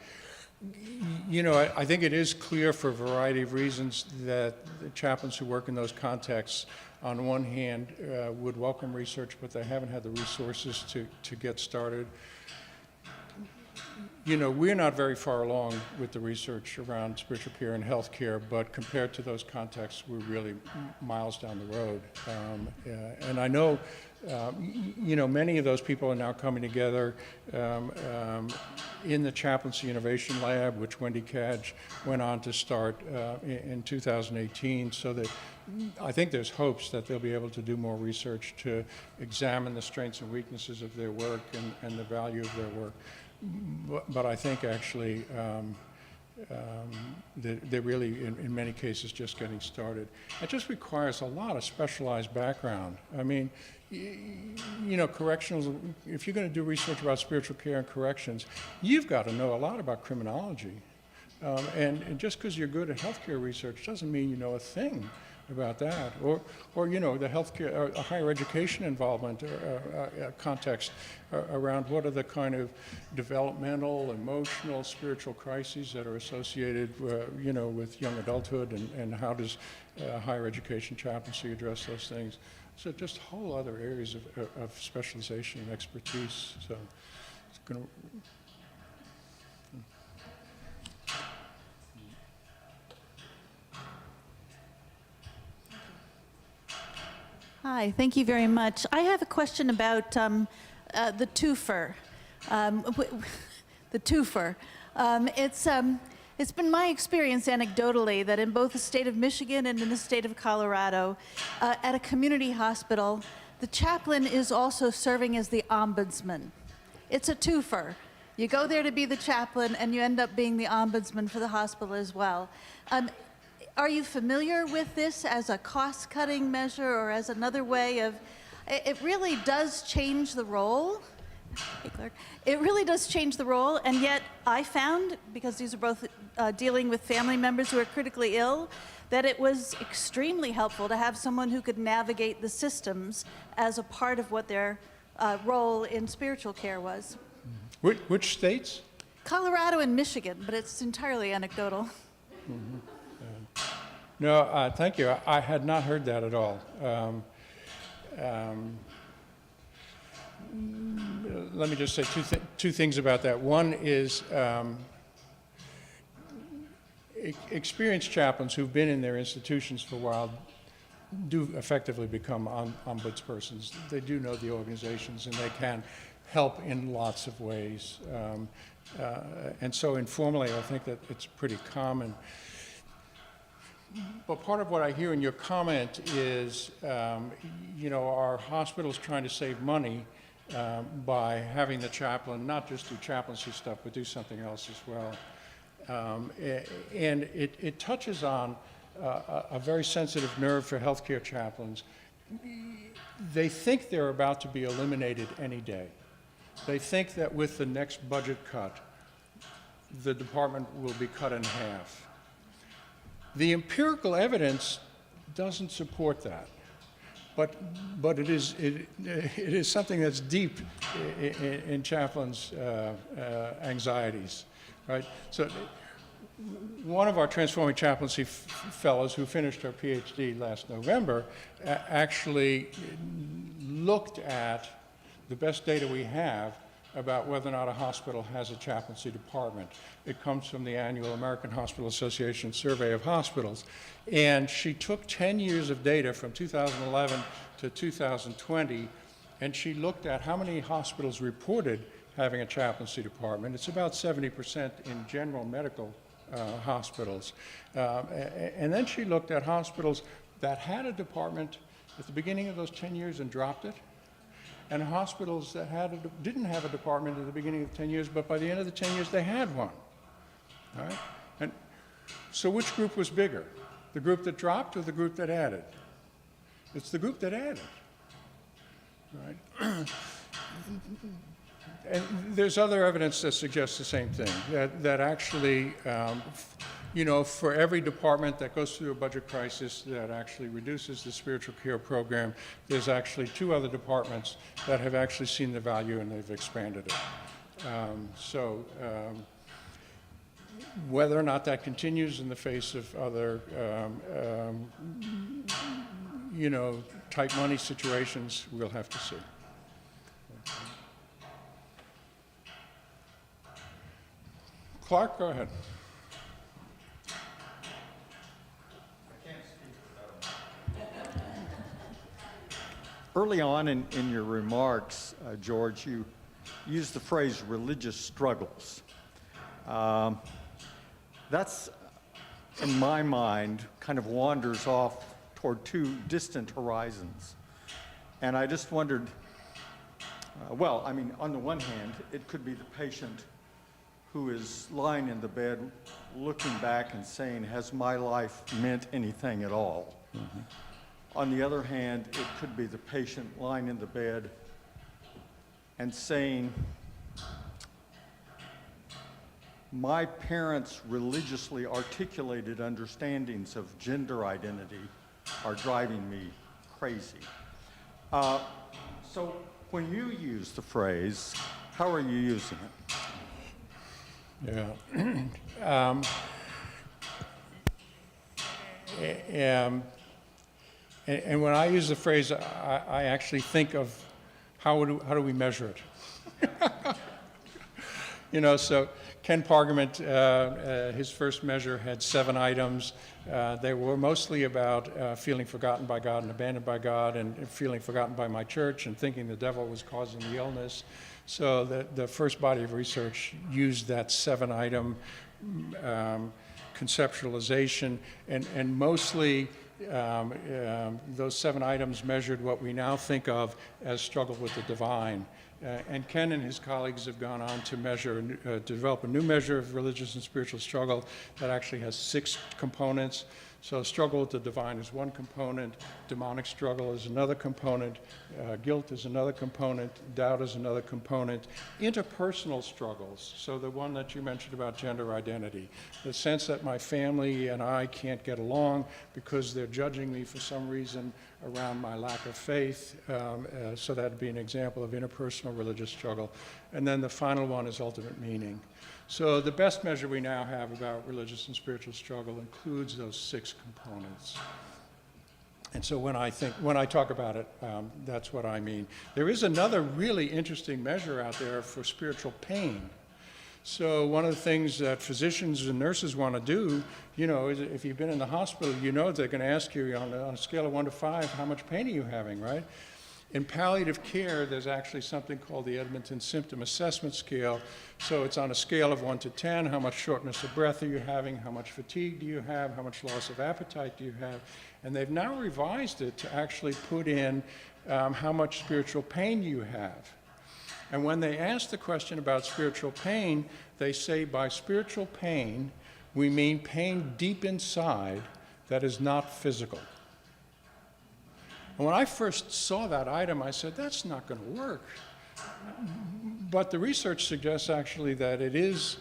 Speaker 2: You know, I think it is clear for a variety of reasons that the chaplains who work in those contexts, on one hand, would welcome research, but they haven't had the resources to get started. You know, we're not very far along with the research around spiritual care and healthcare, but compared to those contexts, we're really miles down the road. And I know, you know, many of those people are now coming together in the Chaplaincy Innovation Lab, which Wendy Cadge went on to start in 2018, so that I think there's hopes that they'll be able to do more research to examine the strengths and weaknesses of their work and the value of their work. But I think actually they're really, in many cases, just getting started. It just requires a lot of specialized background. I mean, you know, correctional, if you're going to do research about spiritual care and corrections, you've got to know a lot about criminology. And just because you're good at healthcare research doesn't mean you know a thing about that, or you know, the healthcare, higher education involvement context around what are the kind of developmental, emotional, spiritual crises that are associated, you know, with young adulthood, and how does higher education chaplaincy address those things? So just whole other areas of specialization and expertise. So it's going to.
Speaker 6: Hi, thank you very much. I have a question about the twofer. The twofer. It's been my experience anecdotally that in both the state of Michigan and in the state of Colorado, at a community hospital, the chaplain is also serving as the ombudsman. It's a twofer. You go there to be the chaplain, and you end up being the ombudsman for the hospital as well. Are you familiar with this as a cost-cutting measure or as another way of... It really does change the role. Hey, Clark. It really does change the role, and yet I found, because these are both dealing with family members who are critically ill, that it was extremely helpful to have someone who could navigate the systems as a part of what their role in spiritual care was.
Speaker 2: Which states?
Speaker 6: Colorado and Michigan, but it's entirely anecdotal.
Speaker 2: No, thank you. I had not heard that at all. Let me just say two things about that. One is experienced chaplains who've been in their institutions for a while do effectively become ombudspersons. They do know the organizations, and they can help in lots of ways. And so informally, I think that it's pretty common. But part of what I hear in your comment is, are hospitals trying to save money by having the chaplain not just do chaplaincy stuff, but do something else as well. And it touches on a very sensitive nerve for healthcare chaplains. They think they're about to be eliminated any day. They think that with the next budget cut, the department will be cut in half. The empirical evidence doesn't support that, but it is something that's deep in chaplains' anxieties, right? So one of our Transforming Chaplaincy fellows who finished her PhD last November actually looked at the best data we have about whether or not a hospital has a chaplaincy department. It comes from the annual American Hospital Association Survey of Hospitals. And she took 10 years of data from 2011 to 2020, and she looked at how many hospitals reported having a chaplaincy department. It's about 70% in general medical hospitals. And then she looked at hospitals that had a department at the beginning of those 10 years and dropped it, and hospitals that didn't have a department at the beginning of 10 years, but by the end of the 10 years, they had one. All right? And so which group was bigger? The group that dropped or the group that added? It's the group that added. Right? And there's other evidence that suggests the same thing, that actually, for every department that goes through a budget crisis that actually reduces the spiritual care program, there's actually 2 other departments that have actually seen the value and they've expanded it. Whether or not that continues in the face of other, tight money situations, we'll have to see. Clark, go ahead.
Speaker 7: Early on in your remarks, George, you used the phrase religious struggles. That's, in my mind, kind of wanders off toward 2 distant horizons. And I just wondered, on the one hand, it could be the patient who is lying in the bed looking back and saying, has my life meant anything at all? Mm-hmm. On the other hand, it could be the patient lying in the bed and saying, my parents' religiously articulated understandings of gender identity are driving me crazy. So when you use the phrase, how are you using it?
Speaker 2: Yeah. And when I use the phrase, I actually think of how do we measure it? So Ken Pargament, his first measure had 7 items. They were mostly about feeling forgotten by God and abandoned by God, and feeling forgotten by my church, and thinking the devil was causing the illness. So the first body of research used that 7-item conceptualization, and mostly those 7 items measured what we now think of as struggle with the divine. And Ken and his colleagues have gone on to measure, develop a new measure of religious and spiritual struggle that actually has 6 components. So struggle with the divine is one component, demonic struggle is another component, guilt is another component, doubt is another component, interpersonal struggles, so the one that you mentioned about gender identity, the sense that my family and I can't get along because they're judging me for some reason around my lack of faith, so that'd be an example of interpersonal religious struggle. And then the final one is ultimate meaning. So the best measure we now have about religious and spiritual struggle includes those 6 components. And so when I talk about it, that's what I mean. There is another really interesting measure out there for spiritual pain. So one of the things that physicians and nurses want to do, you know, is if you've been in the hospital, you know they're going to ask you on a scale of 1 to 5, how much pain are you having, right? In palliative care, there's actually something called the Edmonton Symptom Assessment Scale. So it's on a scale of 1 to 10, how much shortness of breath are you having, how much fatigue do you have, how much loss of appetite do you have? And they've now revised it to actually put in how much spiritual pain you have. And when they ask the question about spiritual pain, they say by spiritual pain, we mean pain deep inside that is not physical. And when I first saw that item, I said, that's not going to work. But the research suggests actually that it is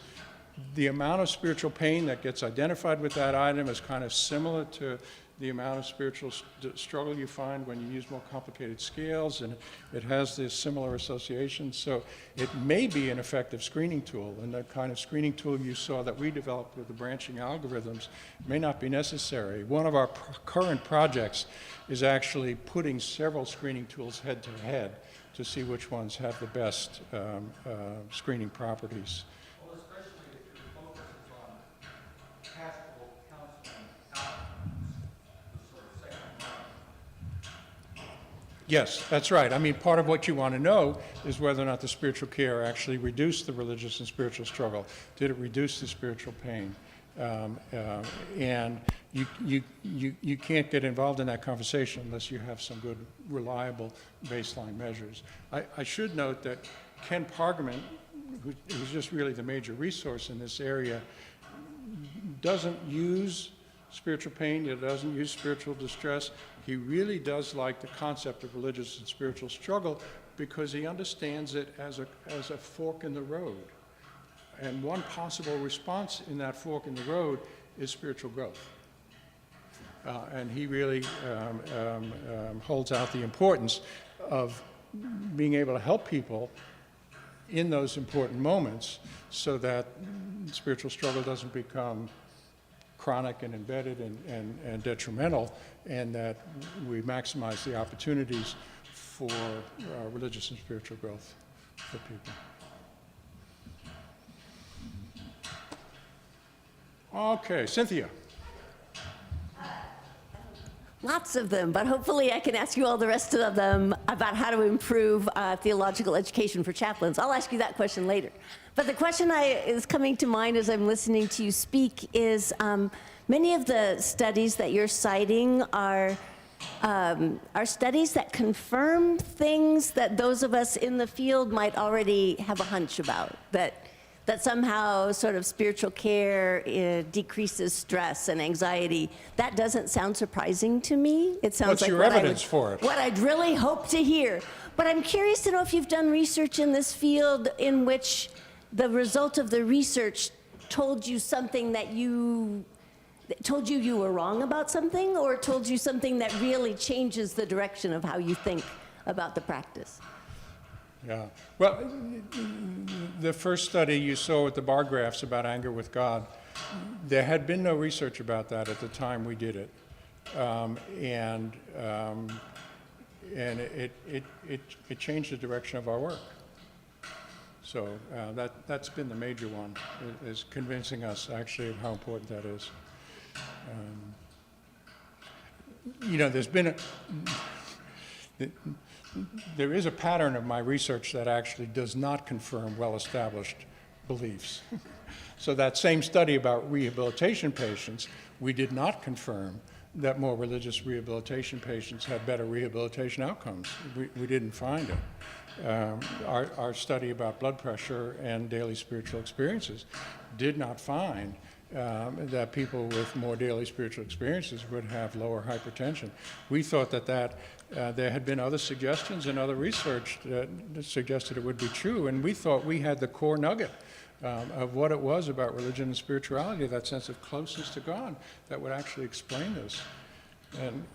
Speaker 2: the amount of spiritual pain that gets identified with that item is kind of similar to the amount of spiritual struggle you find when you use more complicated scales, and it has this similar association. So it may be an effective screening tool, and the kind of screening tool you saw that we developed with the branching algorithms may not be necessary. One of our current projects is actually putting several screening tools head to head to see which ones have the best screening properties.
Speaker 8: Well, especially if your focus is on pastoral counseling outcomes, the sort of second one.
Speaker 2: Yes, that's right. I mean, part of what you want to know is whether or not the spiritual care actually reduced the religious and spiritual struggle. Did it reduce the spiritual pain? And you can't get involved in that conversation unless you have some good, reliable baseline measures. I should note that Ken Pargament, who's just really the major resource in this area, doesn't use spiritual pain, he doesn't use spiritual distress. He really does like the concept of religious and spiritual struggle because he understands it as a fork in the road. And one possible response in that fork in the road is spiritual growth. And he really holds out the importance of being able to help people in those important moments so that spiritual struggle doesn't become chronic and embedded and detrimental, and that we maximize the opportunities for religious and spiritual growth for people. Okay, Cynthia.
Speaker 9: Lots of them, but hopefully I can ask you all the rest of them about how to improve theological education for chaplains. I'll ask you that question later. But the question is coming to mind as I'm listening to you speak is many of the studies that you're citing are studies that confirm things that those of us in the field might already have a hunch about, that somehow sort of spiritual care decreases stress and anxiety. That doesn't sound surprising to me. It sounds
Speaker 2: What's
Speaker 9: like
Speaker 2: your
Speaker 9: what
Speaker 2: evidence for it?
Speaker 9: What I'd really hope to hear. But I'm curious to know if you've done research in this field in which the result of the research told you something that told you were wrong about something, or told you something that really changes the direction of how you think about the practice.
Speaker 2: Yeah. Well, the first study you saw with the bar graphs about anger with God, there had been no research about that at the time we did it. And it changed the direction of our work. So that's been the major one, is convincing us actually of how important that is. There is a pattern of my research that actually does not confirm well-established beliefs. So that same study about rehabilitation patients, we did not confirm that more religious rehabilitation patients had better rehabilitation outcomes. We didn't find it. Our study about blood pressure and daily spiritual experiences did not find that people with more daily spiritual experiences would have lower hypertension. We thought that there had been other suggestions and other research that suggested it would be true, and we thought we had the core nugget of what it was about religion and spirituality, that sense of closeness to God, that would actually explain this. And,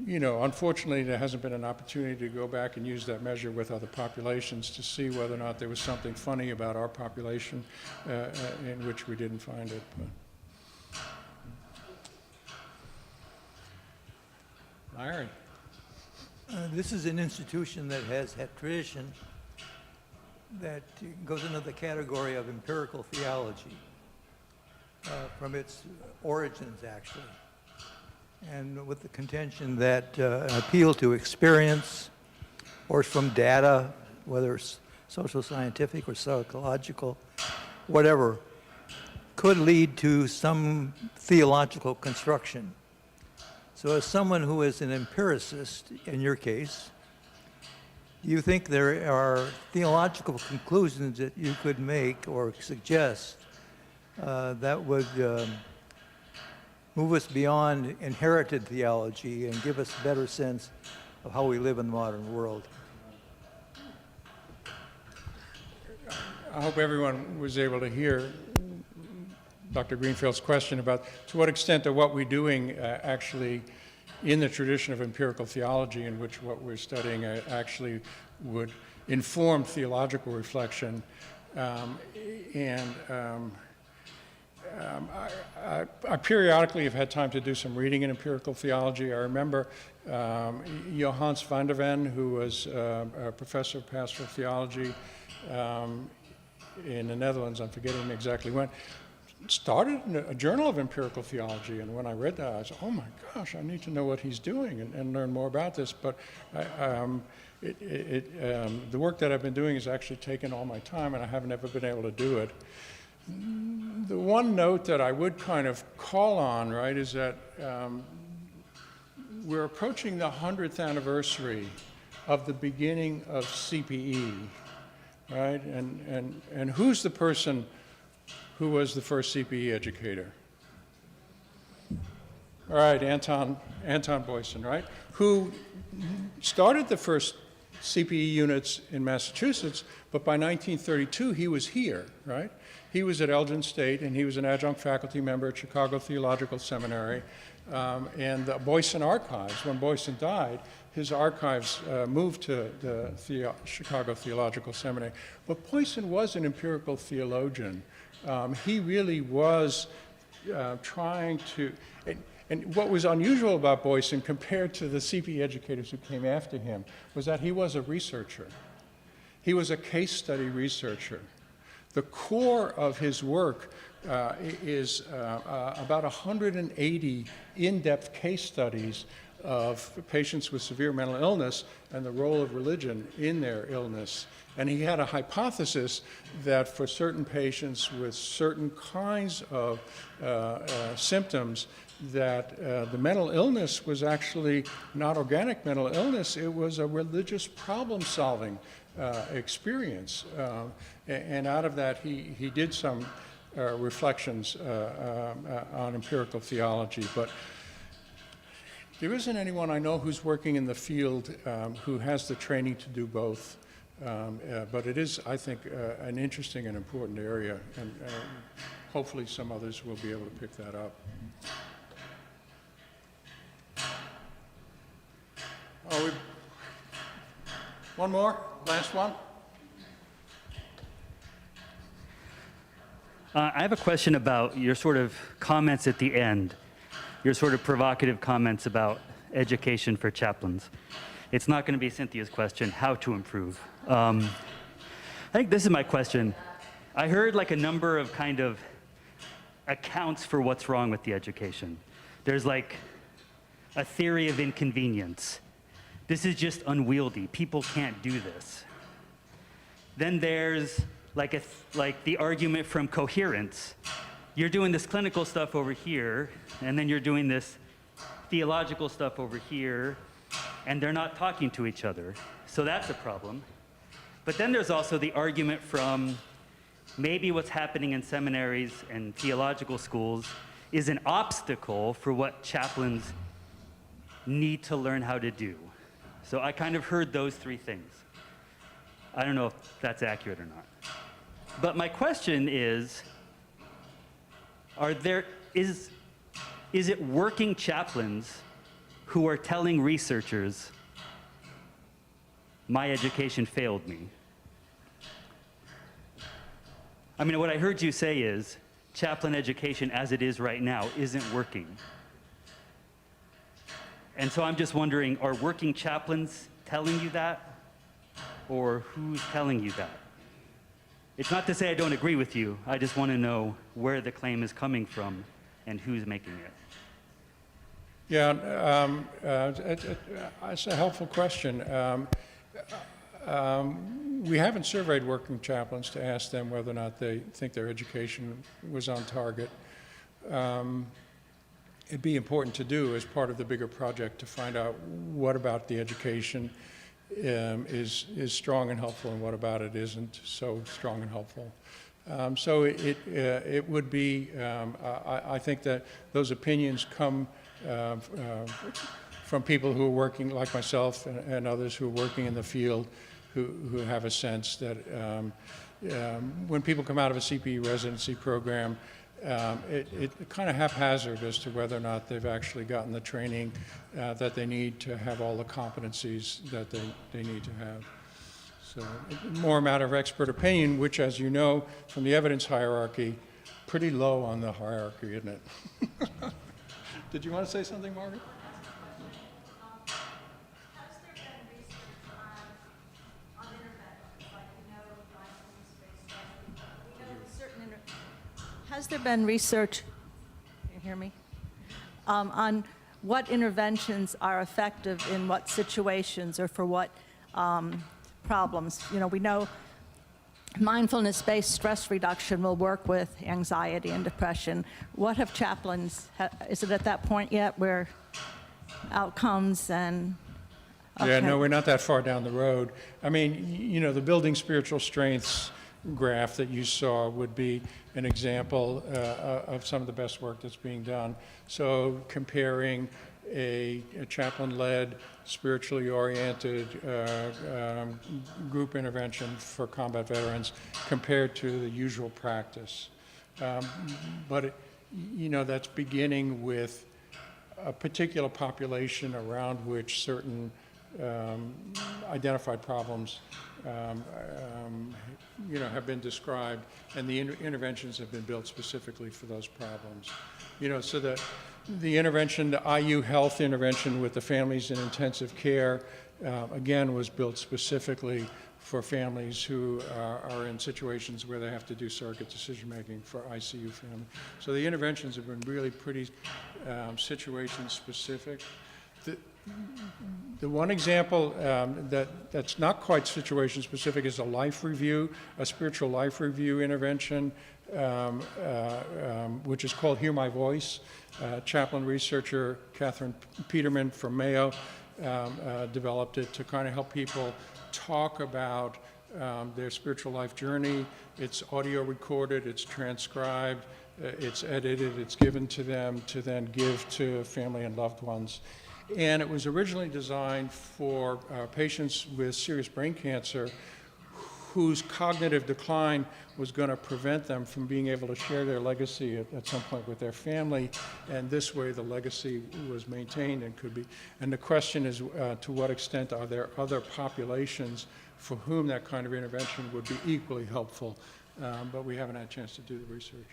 Speaker 2: unfortunately, there hasn't been an opportunity to go back and use that measure with other populations to see whether or not there was something funny about our population in which we didn't find it. But. Larry.
Speaker 10: This is an institution that has had tradition that goes into the category of empirical theology from its origins, actually. And with the contention that an appeal to experience or from data, whether it's social scientific or psychological, whatever, could lead to some theological construction. So as someone who is an empiricist, in your case, do you think there are theological conclusions that you could make or suggest that would move us beyond inherited theology and give us a better sense of how we live in the modern world?
Speaker 2: I hope everyone was able to hear Dr. Greenfield's question about to what extent are what we're doing actually in the tradition of empirical theology, in which what we're studying actually would inform theological reflection. I periodically have had time to do some reading in empirical theology. I remember Johannes van der Ven, who was a professor of pastoral theology in the Netherlands, I'm forgetting exactly when, started a journal of empirical theology. And when I read that, I said, oh my gosh, I need to know what he's doing and learn more about this. But the work that I've been doing has actually taken all my time, and I haven't ever been able to do it. The one note that I would kind of call on, right, is that we're approaching the 100th anniversary of the beginning of CPE, right? And who's the person who was the first CPE educator? All right, Anton Boyson, right? Who started the first CPE units in Massachusetts, but by 1932 he was here, right? He was at Elgin State, and he was an adjunct faculty member at Chicago Theological Seminary. And the Boyson archives, when Boyson died, his archives moved to the Chicago Theological Seminary. But Boyson was an empirical theologian. He really was trying to, and what was unusual about Boyson compared to the CPE educators who came after him was that he was a researcher. He was a case study researcher. The core of his work is about 180 in-depth case studies of patients with severe mental illness and the role of religion in their illness. And he had a hypothesis that for certain patients with certain kinds of symptoms, that the mental illness was actually not organic mental illness, it was a religious problem-solving experience. And out of that, he did some reflections on empirical theology. But there isn't anyone I know who's working in the field who has the training to do both. But it is, I think, an interesting and important area, and hopefully some others will be able to pick that up. One more? Last one?
Speaker 11: I have a question about your sort of comments at the end, your sort of provocative comments about education for chaplains. It's not going to be Cynthia's question, how to improve. think this is my question. I heard like a number of kind of accounts for what's wrong with the education. There's like a theory of inconvenience. This is just unwieldy. People can't do this. Then there's like the argument from coherence. You're doing this clinical stuff over here, and then you're doing this theological stuff over here, and they're not talking to each other. So that's a problem. But then there's also the argument from maybe what's happening in seminaries and theological schools is an obstacle for what chaplains need to learn how to do. So I kind of heard those three things. I don't know if that's accurate or not. But my question is, is it working chaplains who are telling researchers, my education failed me? I mean, what I heard you say is, chaplain education as it is right now isn't working. And so I'm just wondering, are working chaplains telling you that? Or who's telling you that? It's not to say I don't agree with you. I just want to know where the claim is coming from and who's making it.
Speaker 2: Yeah, it's a helpful question. We haven't surveyed working chaplains to ask them whether or not they think their education was on target. It'd be important to do as part of the bigger project to find out what about the education is strong and helpful, and what about it isn't so strong and helpful. So it would be, I think that those opinions come from people who are working, like myself and others who are working in the field, who have a sense that when people come out of a CPE residency program, it kind of haphazard as to whether or not they've actually gotten the training that they need to have all the competencies that they need to have. So more a matter of expert opinion, which, as you know, from the evidence hierarchy, pretty low on the hierarchy, isn't it? Did you want to say something, Margaret?
Speaker 6: Has there been research on interventions, like we know certain has there been research, can you hear me, on what interventions are effective in what situations or for what problems? You know, we know mindfulness-based stress reduction will work with anxiety and depression. What have chaplains, is it at that point yet where outcomes and... Okay.
Speaker 2: Yeah, no, we're not that far down the road. I mean, you know, the building spiritual strengths graph that you saw would be an example of some of the best work that's being done. So comparing a chaplain-led, spiritually oriented group intervention for combat veterans compared to the usual practice. But, you know, that's beginning with a particular population around which certain identified problems you know, have been described, and the interventions have been built specifically for those problems. You know, so the intervention, the IU health intervention with the families in intensive care, again, was built specifically for families who are in situations where they have to do surrogate decision-making for ICU families. So the interventions have been really pretty situation-specific. The one example that's not quite situation-specific is a life review, a spiritual life review intervention, which is called Hear My Voice. Chaplain researcher Catherine Peterman from Mayo developed it to kind of help people talk about their spiritual life journey. It's audio recorded, it's transcribed, it's edited, it's given to them to then give to family and loved ones. And it was originally designed for patients with serious brain cancer whose cognitive decline was going to prevent them from being able to share their legacy at some point with their family, and this way the legacy was maintained and could be. And the question is, to what extent are there other populations for whom that kind of intervention would be equally helpful? But we haven't had a chance to do the research.